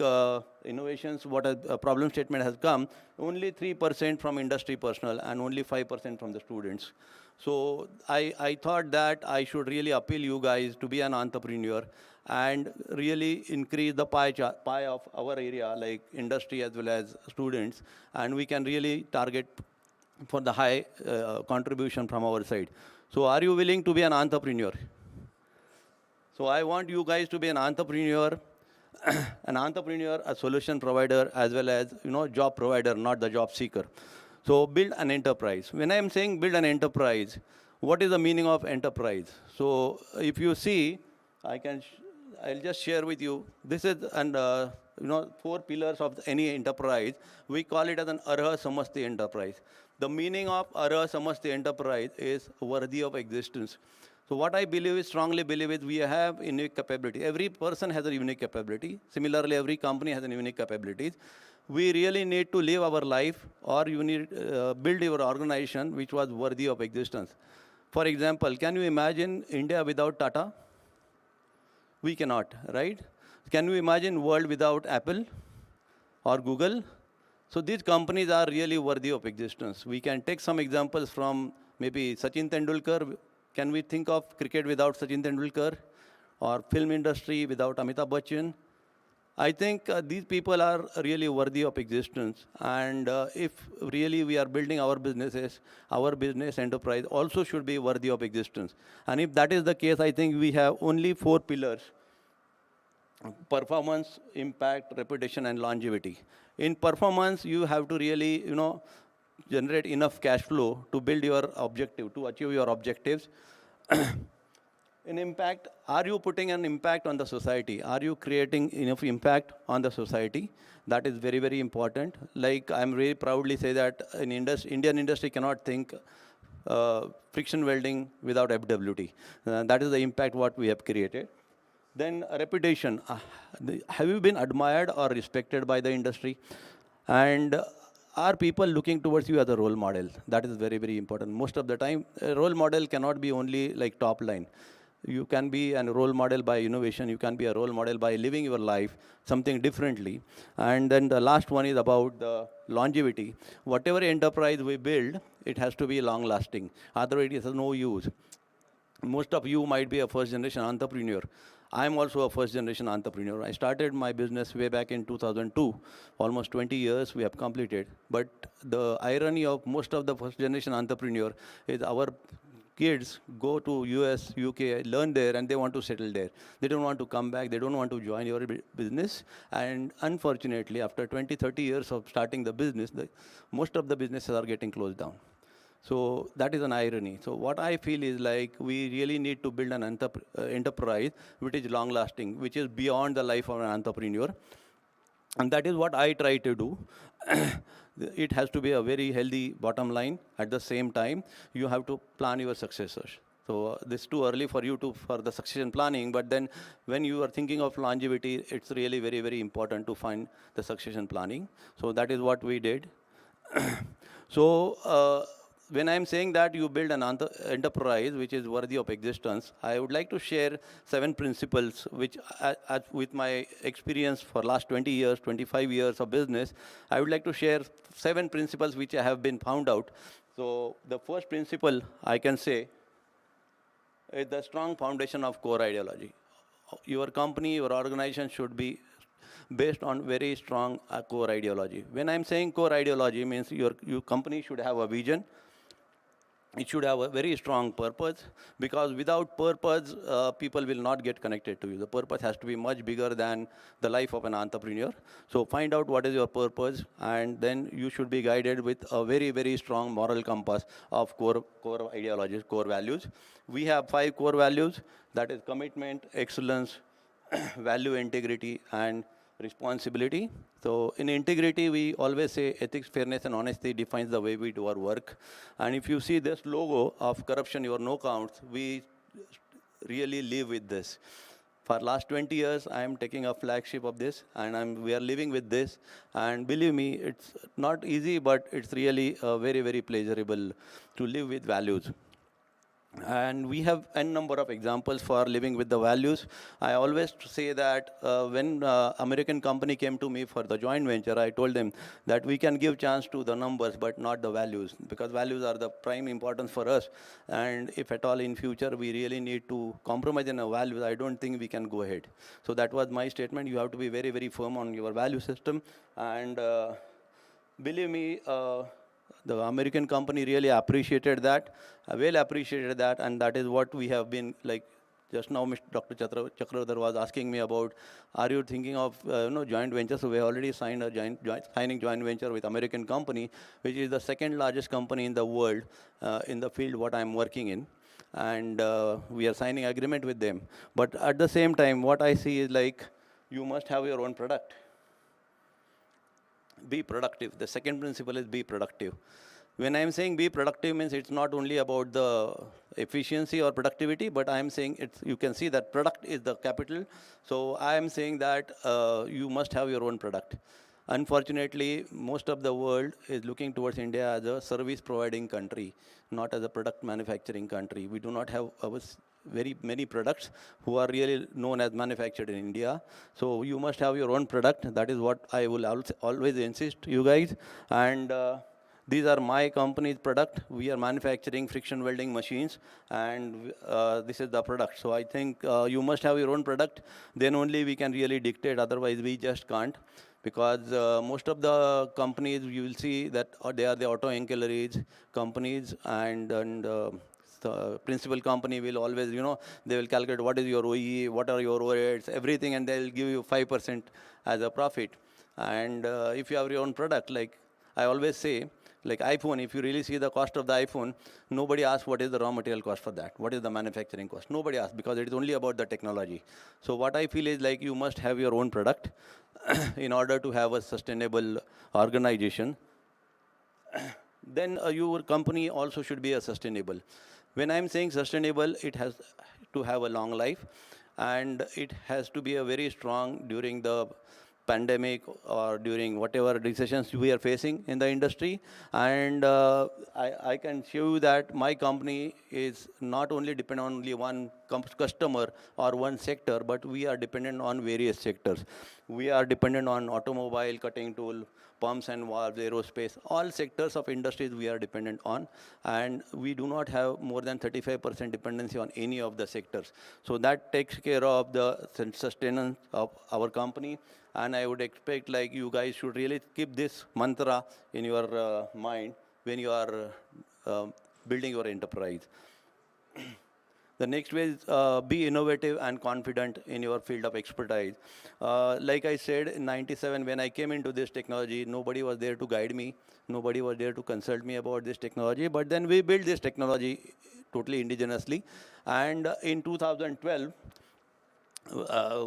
innovations, what a problem statement has come, only 3% from industry personnel and only 5% from the students. So I thought that I should really appeal you guys to be an entrepreneur and really increase the pie of our area, like industry as well as students, and we can really target for the high contribution from our side. So are you willing to be an entrepreneur? So I want you guys to be an entrepreneur, a solution provider, as well as job provider, not the job seeker. So build an enterprise. When I am saying build an enterprise, what is the meaning of enterprise? So if you see, I'll just share with you. This is four pillars of any enterprise. We call it as an Arha Samasti enterprise. The meaning of Arha Samasti enterprise is worthy of existence. So what I strongly believe is we have unique capability. Every person has a unique capability. Similarly, every company has a unique capabilities. We really need to live our life, or you need build your organization which was worthy of existence. For example, can you imagine India without Tata? We cannot, right? Can you imagine world without Apple or Google? So these companies are really worthy of existence. We can take some examples from maybe Sachin Tendulkar. Can we think of cricket without Sachin Tendulkar? Or film industry without Amitabh Bachchan? I think these people are really worthy of existence. And if really we are building our businesses, our business enterprise also should be worthy of existence. And if that is the case, I think we have only four pillars: performance, impact, reputation, and longevity. In performance, you have to really, generate enough cash flow to build your objective, to achieve your objectives. In impact, are you putting an impact on the society? Are you creating enough impact on the society? That is very, very important. Like, I'm really proudly say that Indian industry cannot think friction welding without FWT. That is the impact what we have created. Then reputation. Have you been admired or respected by the industry? And are people looking towards you as a role model? That is very, very important. Most of the time, a role model cannot be only like top line. You can be a role model by innovation. You can be a role model by living your life something differently. And then the last one is about the longevity. Whatever enterprise we build, it has to be long lasting. Otherwise, it has no use. Most of you might be a first generation entrepreneur. I'm also a first generation entrepreneur. I started my business way back in 2002. Almost 20 years we have completed. But the irony of most of the first generation entrepreneur is our kids go to US, UK, learn there, and they want to settle there. They don't want to come back. They don't want to join your business. And unfortunately, after 20, 30 years of starting the business, most of the businesses are getting closed down. So that is an irony. So what I feel is like we really need to build an enterprise which is long lasting, which is beyond the life of an entrepreneur. And that is what I try to do. It has to be a very healthy bottom line. At the same time, you have to plan your successors. So this is too early for you for the succession planning, but then when you are thinking of longevity, it's really very, very important to find the succession planning. So that is what we did. So when I'm saying that you build an enterprise which is worthy of existence, I would like to share 7 principles which, with my experience for last 20 years, 25 years of business, I would like to share 7 principles which I have been found out. So the first principle I can say is the strong foundation of core ideology. Your company, your organization should be based on very strong core ideology. When I'm saying core ideology, means your company should have a vision. It should have a very strong purpose, because without purpose, people will not get connected to you. The purpose has to be much bigger than the life of an entrepreneur. So find out what is your purpose, and then you should be guided with a very, very strong moral compass of core ideologies, core values. We have 5 core values, that is commitment, excellence, value, integrity, and responsibility. So in integrity, we always say ethics, fairness, and honesty defines the way we do our work. And if you see this logo of corruption, your no counts, we really live with this. For last 20 years, I am taking a flagship of this, and we are living with this. And believe me, it's not easy, but it's really very, very pleasurable to live with values. And we have n number of examples for living with the values. I always say that when American company came to me for the joint venture, I told them that we can give chance to the numbers, but not the values, because values are the prime importance for us. And if at all in future we really need to compromise in our values, I don't think we can go ahead. So that was my statement. You have to be very, very firm on your value system. And believe me, The American company really appreciated that, well appreciated that, and that is what we have been like. Just now, Mr. Dr. Chakradhar was asking me about, are you thinking of joint venture? So we already signed a signing joint venture with American company, which is the second largest company in the world in the field what I'm working in, and we are signing agreement with them. But at the same time, what I see is like, you must have your own product. Be productive. The second principle is be productive. When I'm saying be productive means it's not only about the efficiency or productivity, but I'm saying you can see that product is the capital. So I am saying that you must have your own product. Unfortunately, most of the world is looking towards India as a service providing country, not as a product manufacturing country. We do not have very many products who are really known as manufactured in India. So you must have your own product. That is what I will always insist you guys. And these are my company's product. We are manufacturing friction welding machines, and this is the product. So I think you must have your own product. Then only we can really dictate. Otherwise, we just can't. Because most of the companies, you will see that they are the auto ancillaries companies, and the principal company will always, they will calculate what is your OE, what are your overheads, everything, and they'll give you 5% as a profit. And if you have your own product, like I always say, like iPhone, if you really see the cost of the iPhone, nobody asks what is the raw material cost for that, what is the manufacturing cost. Nobody asks, because it is only about the technology. So what I feel is like you must have your own product in order to have a sustainable organization. Then your company also should be a sustainable. When I'm saying sustainable, it has to have a long life, and it has to be a very strong during the pandemic or during whatever recessions we are facing in the industry. And I can show you that my company is not only dependent on only one customer or one sector, but we are dependent on various sectors. We are dependent on automobile, cutting tool, pumps and valves, aerospace, all sectors of industries we are dependent on. And we do not have more than 35% dependency on any of the sectors. So that takes care of the sustenance of our company. And I would expect like you guys should really keep this mantra in your mind when you are building your enterprise. The next way is be innovative and confident in your field of expertise. Like I said, in 97, when I came into this technology, nobody was there to guide me. Nobody was there to consult me about this technology. But then we built this technology totally indigenously. And in 2012,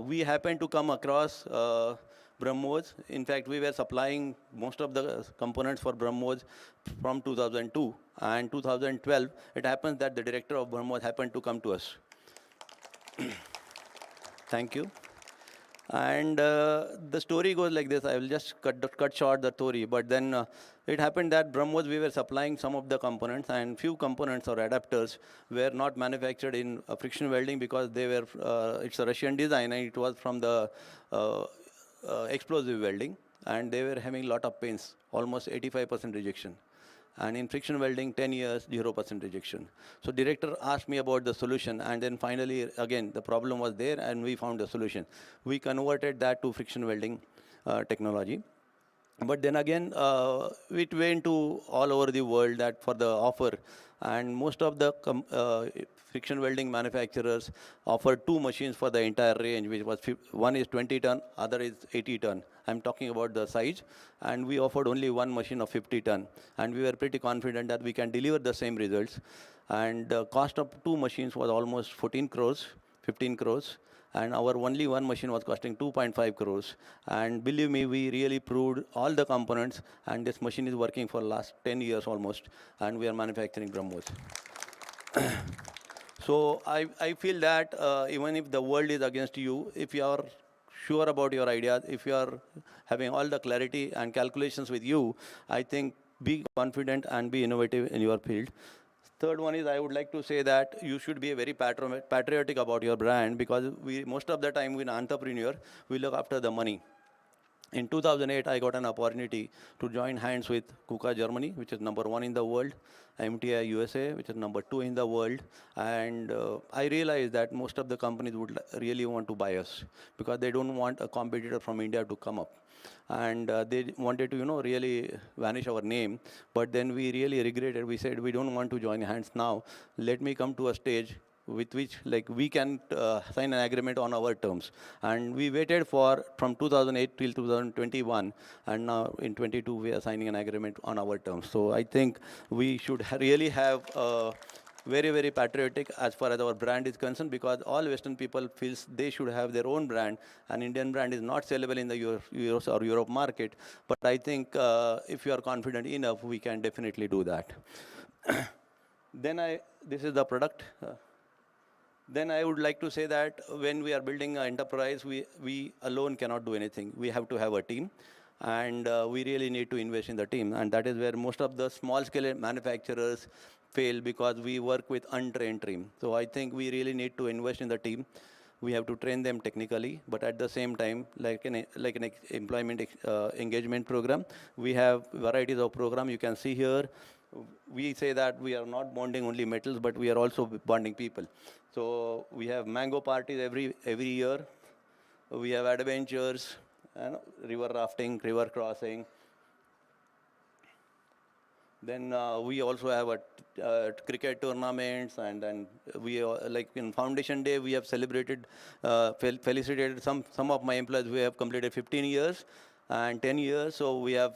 we happened to come across BrahMos. In fact, we were supplying most of the components for BrahMos from 2002. And 2012, it happens that the director of BrahMos happened to come to us. Thank you. And the story goes like this. I will just cut short the story. But then it happened that BrahMos, we were supplying some of the components, and few components or adapters were not manufactured in friction welding because they were, it's a Russian design, and it was from the explosive welding. And they were having a lot of pains, almost 85% rejection. And in friction welding, 10 years, 0% rejection. So director asked me about the solution, and then finally, again, the problem was there, and we found a solution. We converted that to friction welding technology. But then again, it went to all over the world that for the offer, and most of the friction welding manufacturers offered two machines for the entire range, which was one is 20 ton, other is 80 ton. I'm talking about the size, and we offered only one machine of 50 ton, and we were pretty confident that we can deliver the same results. And the cost of two machines was almost 14 crores, 15 crores. And our only one machine was costing 2.5 crores. And believe me, we really proved all the components, and this machine is working for the last 10 years almost, and we are manufacturing BrahMos. So I feel that even if the world is against you, if you are sure about your ideas, if you are having all the clarity and calculations with you, I think be confident and be innovative in your field. Third one is I would like to say that you should be very patriotic about your brand, because most of the time when an entrepreneur, we look after the money. In 2008, I got an opportunity to join hands with KUKA Germany, which is #1 in the world, MTI USA, which is #2 in the world. And I realized that most of the companies would really want to buy us because they don't want a competitor from India to come up. And they wanted to, really vanish our name. But then we really regretted. We said, we don't want to join hands now. Let me come to a stage with which like we can sign an agreement on our terms. And we waited for from 2008 till 2021, and now in 22 we are signing an agreement on our terms. So I think we should really have very, very patriotic as far as our brand is concerned, because all Western people feels they should have their own brand. An Indian brand is not sellable in the US or Europe market. But I think if you are confident enough, we can definitely do that. This is the product. Then I would like to say that when we are building an enterprise, we alone cannot do anything. We have to have a team, and we really need to invest in the team. And that is where most of the small-scale manufacturers fail, because we work with untrained team. So I think we really need to invest in the team. We have to train them technically, but at the same time, like an employment engagement program, we have varieties of program. You can see here, we say that we are not bonding only metals, but we are also bonding people. So we have mango parties every year. We have adventures, river rafting, river crossing. Then we also have cricket tournaments, and then we like in Foundation Day we have celebrated, felicitated some of my employees who have completed 15 years and 10 years. So we have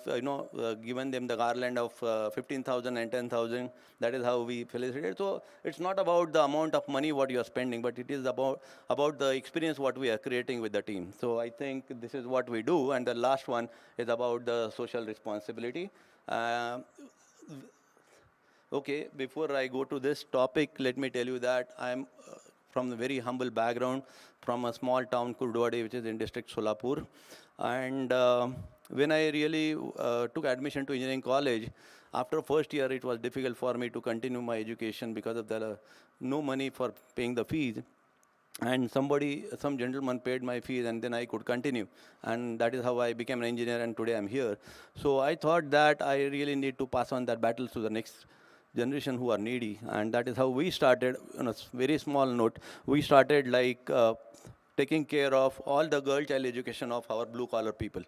given them the garland of 15,000 and 10,000. That is how we felicitate. So it's not about the amount of money what you are spending, but it is about the experience what we are creating with the team. So I think this is what we do. And the last one is about the social responsibility. Okay, before I go to this topic, let me tell you that I'm from a very humble background, from a small town, Kurdwadi, which is in district Solapur. And when I really took admission to engineering college, after first year, it was difficult for me to continue my education because of the no money for paying the fees. And some gentleman paid my fees, and then I could continue. And that is how I became an engineer, and today I'm here. So I thought that I really need to pass on that battle to the next generation who are needy. And that is how we started, on a very small note. We started like taking care of all the girl child education of our blue collar people.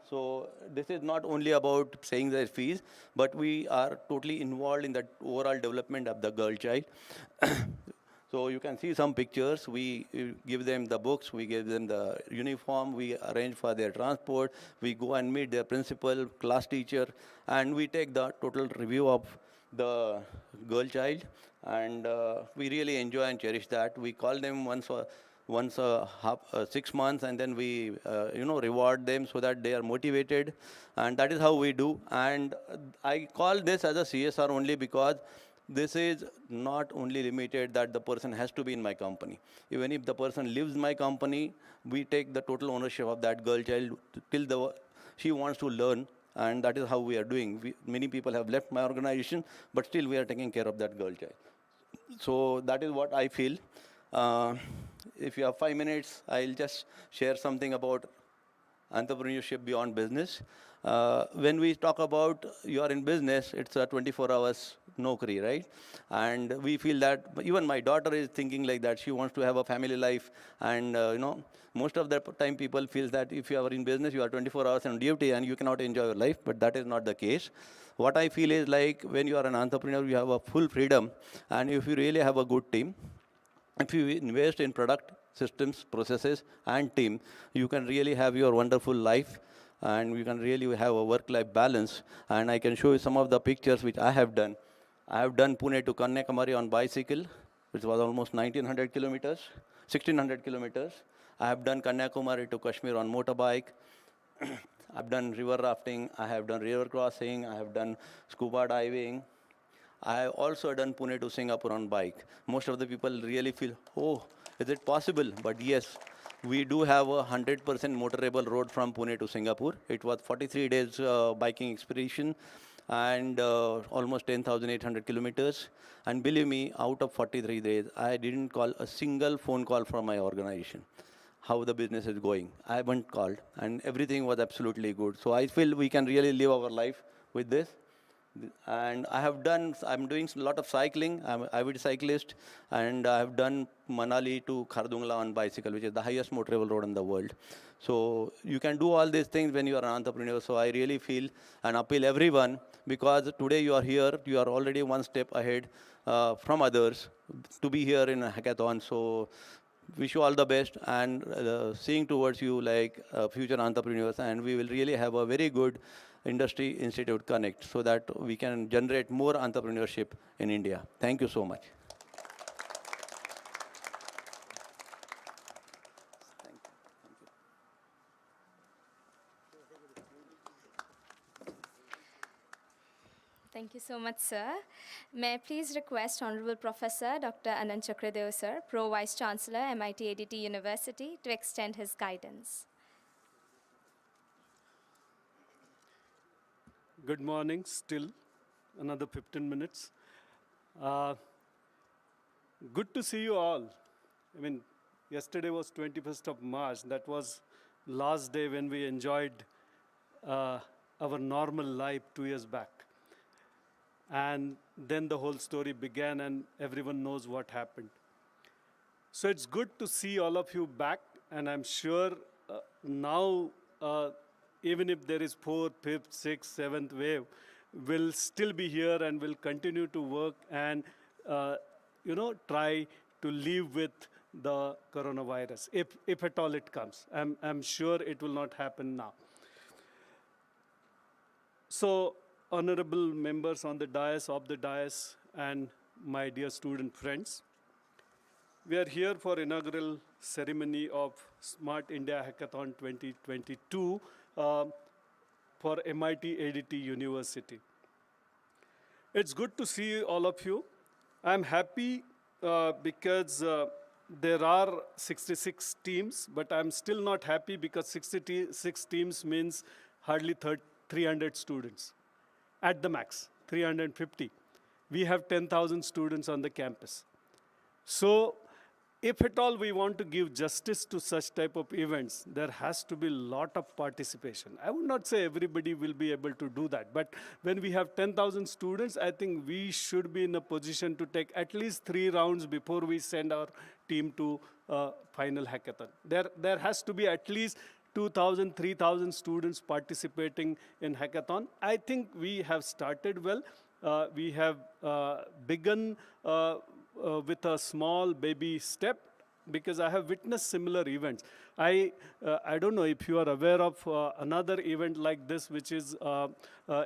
So this is not only about saying their fees, but we are totally involved in the overall development of the girl child. So you can see some pictures. We give them the books, we give them the uniform, we arrange for their transport, we go and meet their principal, class teacher, and we take the total review of the girl child, and we really enjoy and cherish that. We call them once 6 months, and then we reward them so that they are motivated, and that is how we do. And I call this as a CSR only because this is not only limited that the person has to be in my company. Even if the person leaves my company, we take the total ownership of that girl child till she wants to learn, and that is how we are doing. Many people have left my organization, but still we are taking care of that girl child. So that is what I feel. If you have 5 minutes, I'll just share something about entrepreneurship beyond business. When we talk about you are in business, it's a 24 hours nokri, right? And we feel that even my daughter is thinking like that. She wants to have a family life, and most of the time people feel that if you are in business, you are 24 hours on duty and you cannot enjoy your life, but that is not the case. What I feel is like when you are an entrepreneur, you have a full freedom, and if you really have a good team, if you invest in product, systems, processes, and team, you can really have your wonderful life, and you can really have a work-life balance. And I can show you some of the pictures which I have done. I have done Pune to Kanyakumari on bicycle, which was almost 1,900 kilometers, 1,600 kilometers. I have done Kanyakumari to Kashmir on motorbike. I've done river rafting. I have done river crossing. I have done scuba diving. I have also done Pune to Singapore on bike. Most of the people really feel, oh, is it possible? But yes, we do have a 100% motorable road from Pune to Singapore. It was 43 days biking expedition, and almost 10,800 kilometers. And believe me, out of 43 days, I didn't call a single phone call from my organization. How the business is going. I haven't called, and everything was absolutely good. So I feel we can really live our life with this. And I'm doing a lot of cycling. I'm an avid cyclist, and I have done Manali to Khardungla on bicycle, which is the highest motorable road in the world. So you can do all these things when you are an entrepreneur. So I really feel and appeal everyone, because today you are here, you are already one step ahead from others to be here in a hackathon. So wish you all the best, and seeing towards you like future entrepreneurs, and we will really have a very good industry institute connect so that we can generate more entrepreneurship in India. Thank you so much. Thank you so much, sir. May I please request Honorable Professor Dr. Anand Chakradev, sir, Pro Vice Chancellor, MIT-ADT University, to extend his guidance. Good morning, still another 15 minutes. Good to see you all. I mean, yesterday was 21st of March. That was last day when we enjoyed our normal life 2 years back. And then the whole story began, and everyone knows what happened. So it's good to see all of you back, and I'm sure now, even if there is 4th, 5th, 6th, 7th wave, we'll still be here and we'll continue to work and try to live with the coronavirus, if at all it comes. I'm sure it will not happen now. So, honorable members on the dais, of the dais, and my dear student friends, we are here for inaugural ceremony of Smart India Hackathon 2022 for MIT-ADT University. It's good to see all of you. I'm happy because there are 66 teams, but I'm still not happy because 66 teams means hardly 300 students. At the max, 350. We have 10,000 students on the campus. So if at all we want to give justice to such type of events, there has to be a lot of participation. I would not say everybody will be able to do that, but when we have 10,000 students, I think we should be in a position to take at least 3 rounds before we send our team to final hackathon. There has to be at least 2,000, 3,000 students participating in hackathon. I think we have started well. We have begun with a small baby step, because I have witnessed similar events. I don't know if you are aware of another event like this, which is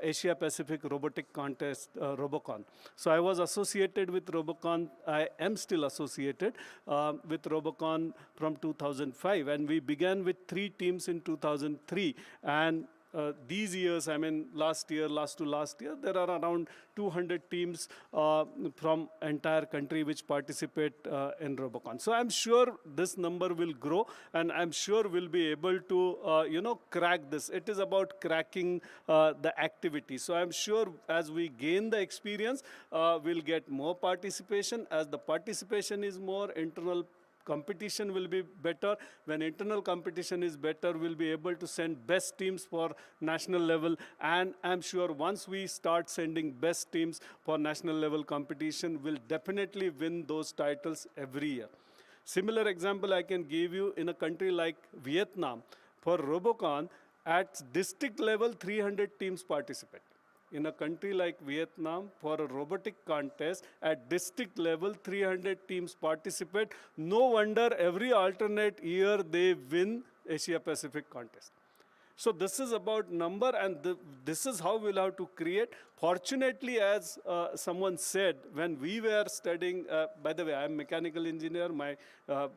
Asia Pacific Robotic Contest, Robocon. So I was associated with Robocon. I am still associated with Robocon from 2005. And we began with 3 teams in 2003. And these years, I mean, last year, last to last year, there are around 200 teams from entire country which participate in Robocon. So I'm sure this number will grow, and I'm sure we'll be able to, crack this. It is about cracking the activity. So I'm sure as we gain the experience, we'll get more participation. As the participation is more, internal competition will be better. When internal competition is better, we'll be able to send best teams for national level. And I'm sure once we start sending best teams for national level competition, we'll definitely win those titles every year. Similar example I can give you in a country like Vietnam. For Robocon, at district level, 300 teams participate. In a country like Vietnam, for a robotic contest, at district level, 300 teams participate. No wonder every alternate year they win Asia Pacific contest. So this is about number, and this is how we'll have to create. Fortunately, as someone said, when we were studying, by the way, I'm a mechanical engineer. My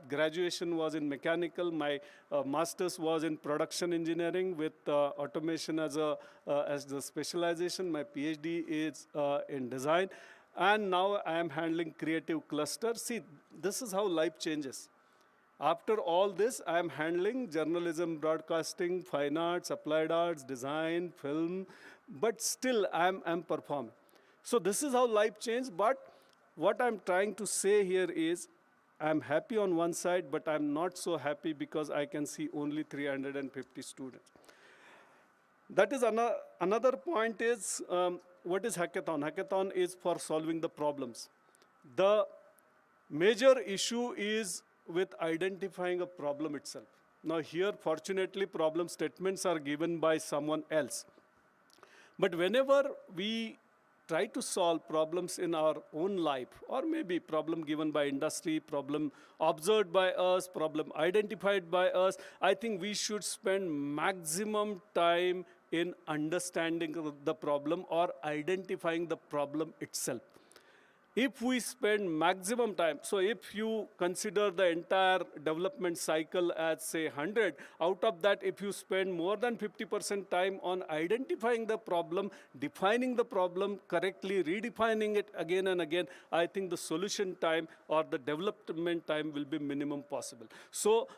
graduation was in mechanical. My master's was in production engineering with automation as the specialization. My PhD is in design. And now I am handling creative cluster. See, this is how life changes. After all this, I am handling journalism, broadcasting, fine arts, applied arts, design, film, but still I'm performing. So this is how life changed, but what I'm trying to say here is I'm happy on one side, but I'm not so happy because I can see only 350 students. That is another point is what is hackathon? Hackathon is for solving the problems. The major issue is with identifying a problem itself. Now here, fortunately, problem statements are given by someone else. But whenever we try to solve problems in our own life, or maybe problem given by industry, problem observed by us, problem identified by us, I think we should spend maximum time in understanding the problem or identifying the problem itself. If we spend maximum time, so if you consider the entire development cycle as say 100, out of that if you spend more than 50% time on identifying the problem, defining the problem correctly, redefining it again and again, I think the solution time or the development time will be minimum possible. So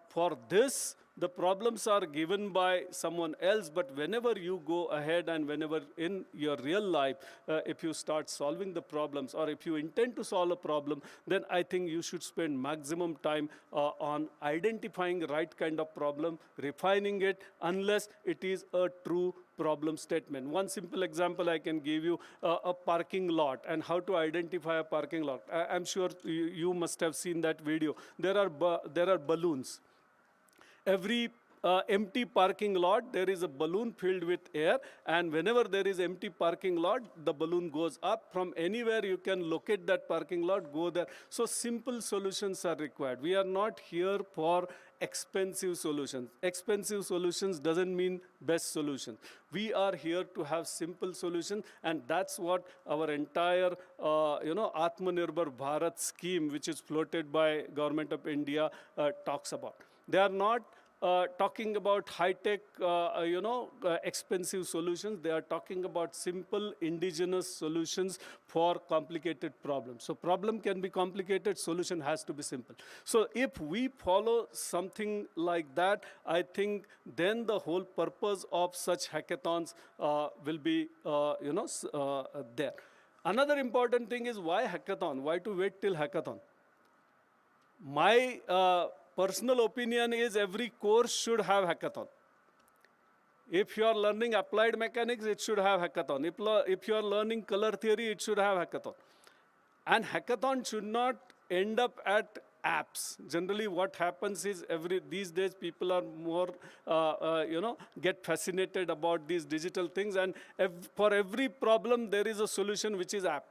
for this, the problems are given by someone else, but whenever you go ahead and whenever in your real life, if you start solving the problems or if you intend to solve a problem, then I think you should spend maximum time on identifying the right kind of problem, refining it, unless it is a true problem statement. One simple example I can give you, a parking lot and how to identify a parking lot. I'm sure you must have seen that video. There are balloons. Every empty parking lot, there is a balloon filled with air, and whenever there is empty parking lot, the balloon goes up. From anywhere you can locate that parking lot, go there. So simple solutions are required. We are not here for expensive solutions. Expensive solutions doesn't mean best solutions. We are here to have simple solutions, and that's what our entire Atmanirbhar Bharat scheme, which is floated by Government of India, talks about. They are not talking about high-tech, expensive solutions. They are talking about simple indigenous solutions for complicated problems. So problem can be complicated, solution has to be simple. So if we follow something like that, I think then the whole purpose of such hackathons will be, there. Another important thing is why hackathon? Why to wait till hackathon? My personal opinion is every course should have hackathon. If you are learning applied mechanics, it should have hackathon. If you are learning color theory, it should have hackathon. And hackathon should not end up at apps. Generally, what happens is these days people are more, get fascinated about these digital things, and for every problem there is a solution which is app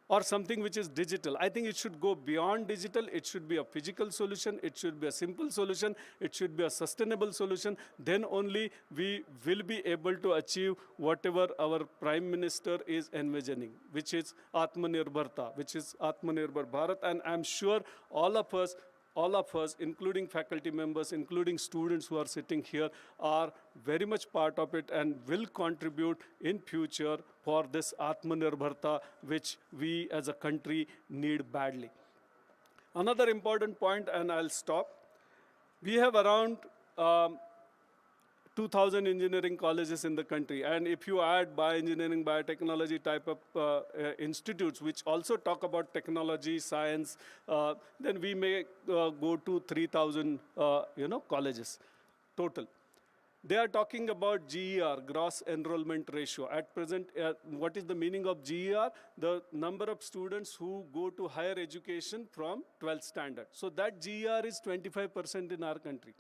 or something which is digital. I think it should go beyond digital. It should be a physical solution. It should be a simple solution. It should be a sustainable solution. Then only we will be able to achieve whatever our Prime Minister is envisioning, which is Atmanirbharta, which is Atmanirbhar Bharat. And I'm sure all of us, including faculty members, including students who are sitting here, are very much part of it and will contribute in future for this Atmanirbharta, which we as a country need badly. Another important point, and I'll stop. We have around 2,000 engineering colleges in the country. And if you add bioengineering, biotechnology type of institutes, which also talk about technology, science, then we may go to 3,000 colleges total. They are talking about GER, gross enrollment ratio. At present, what is the meaning of GER? The number of students who go to higher education from 12th standard. So that GER is 25% in our country.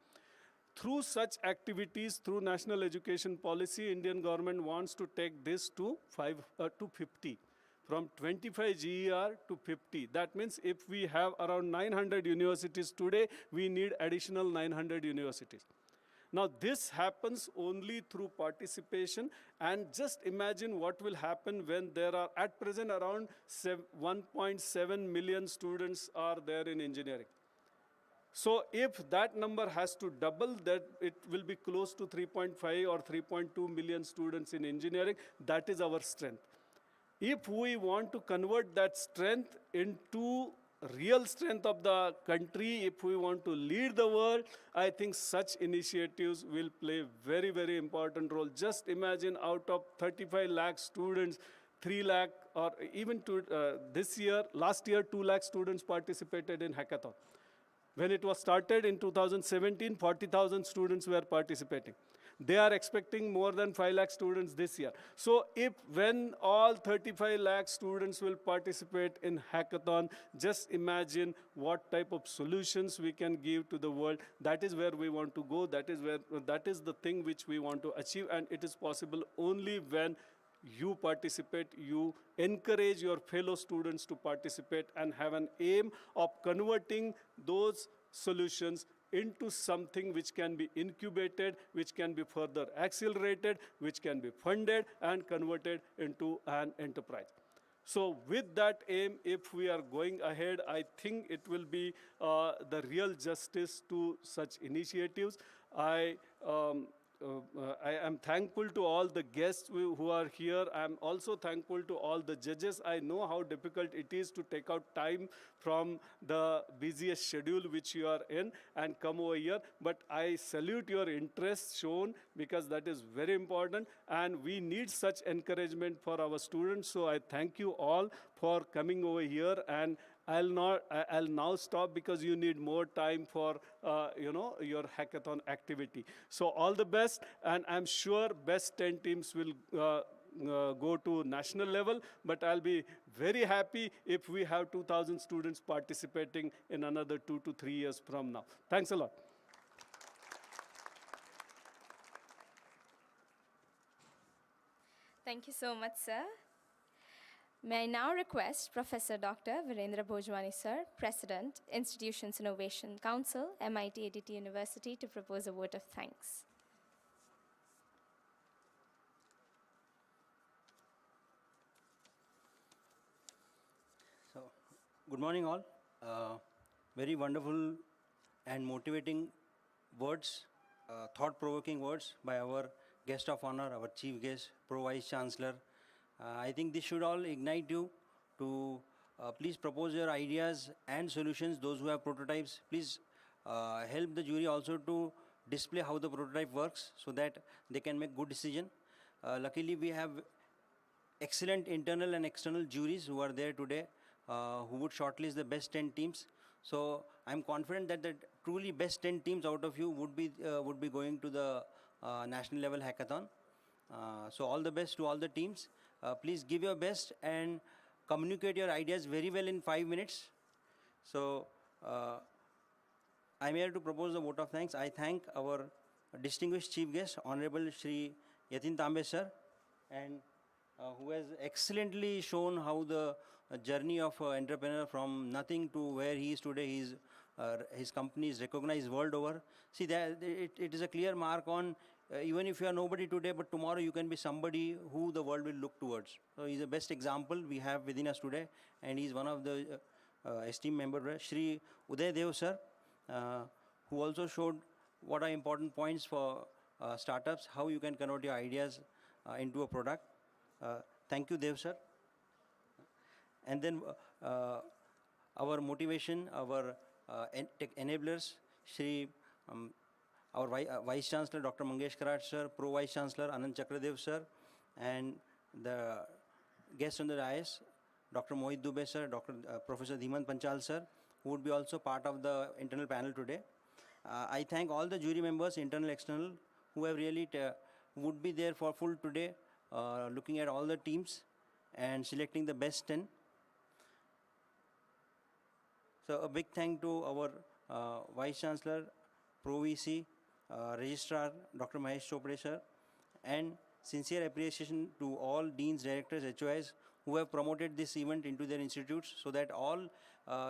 Through such activities, through national education policy, Indian government wants to take this to 50. From 25 GER to 50. That means if we have around 900 universities today, we need additional 900 universities. Now this happens only through participation, and just imagine what will happen when there are at present around 1.7 million students are there in engineering. So if that number has to double, that it will be close to 3.5 or 3.2 million students in engineering. That is our strength. If we want to convert that strength into real strength of the country, if we want to lead the world, I think such initiatives will play very, very important role. Just imagine out of 35 lakh students, 3 lakh, or even last year, 2 lakh students participated in Hackathon. When it was started in 2017, 40,000 students were participating. They are expecting more than 5 lakh students this year. So when all 35 lakh students will participate in hackathon, just imagine what type of solutions we can give to the world. That is where we want to go. That is the thing which we want to achieve, and it is possible only when you participate, you encourage your fellow students to participate and have an aim of converting those solutions into something which can be incubated, which can be further accelerated, which can be funded and converted into an enterprise. So with that aim, if we are going ahead, I think it will be the real justice to such initiatives. I am thankful to all the guests who are here. I am also thankful to all the judges. I know how difficult it is to take out time from the busiest schedule which you are in and come over here. But I salute your interest shown, because that is very important, and we need such encouragement for our students. So I thank you all for coming over here, and I'll now stop because you need more time for your hackathon activity. So all the best, and I'm sure best 10 teams will go to national level, but I'll be very happy if we have 2,000 students participating in another 2 to 3 years from now. Thanks a lot. Thank you so much, sir. May I now request Professor Dr. Virendra Bhojwani, sir, President, Institutions Innovation Council, MIT-ADT University, to propose a vote of thanks. So, good morning all. Very wonderful and motivating words, thought-provoking words by our guest of honor, our chief guest, Pro Vice Chancellor. I think this should all ignite you to please propose your ideas and solutions. Those who have prototypes, please help the jury also to display how the prototype works so that they can make good decision. Luckily, we have excellent internal and external juries who are there today who would shortlist the best 10 teams. So I'm confident that the truly best 10 teams out of you would be going to the national level hackathon. So all the best to all the teams. Please give your best and communicate your ideas very well in 5 minutes. So I'm here to propose a vote of thanks. I thank our distinguished chief guest, Honorable Shri Yatin Tambe sir, and who has excellently shown how the journey of an entrepreneur from nothing to where he is today. His company is recognized world over. See, that it is a clear mark on even if you are nobody today, but tomorrow you can be somebody who the world will look towards. So he's the best example we have within us today, and he's one of the esteemed member, Shri Uday Dev sir, who also showed what are important points for startups, how you can convert your ideas into a product. Thank you, Dev sir. And then our motivation, our enablers, Shri our Vice Chancellor, Dr. Mangesh Karat sir, Pro Vice Chancellor, Anand Chakradev sir, and the guest on the dais, Dr. Mohit Dubey sir, Professor Dhiman Panchal sir, who would be also part of the internal panel today. I thank all the jury members, internal, external, who have really would be there for full today, looking at all the teams and selecting the best 10. So a big thank to our Vice Chancellor, Pro VC, Registrar, Dr. Mahesh Chopre sir, and sincere appreciation to all deans, directors, HOIs who have promoted this event into their institutes, so that all,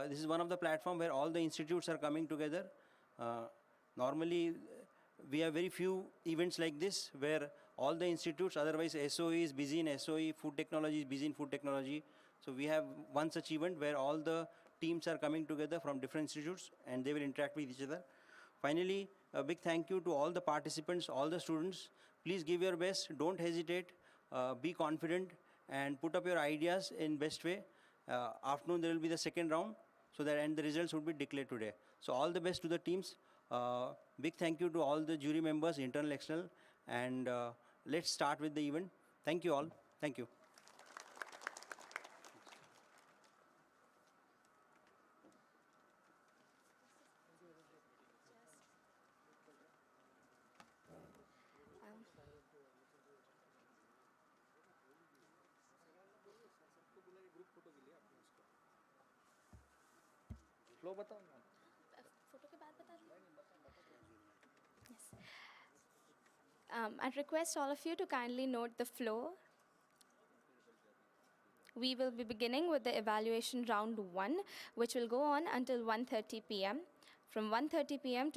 this is one of the platforms where all the institutes are coming together. Normally, we have very few events like this where all the institutes, otherwise SOE is busy in SOE, food technology is busy in food technology. So we have one such event where all the teams are coming together from different institutes and they will interact with each other. Finally, a big thank you to all the participants, all the students. Please give your best, don't hesitate, be confident and put up your ideas in best way. Afternoon there will be the second round, so that and the results would be declared today. So all the best to the teams. Big thank you to all the jury members, internal, external, and let's start with the event. Thank you all. Thank you. Flow बताओ ना. Photo के बाद बता दो. Yes. I'd request all of you to kindly note the flow. We will be beginning with the evaluation round 1, which will go on until 1:30 p.m. From 1:30 p.m. to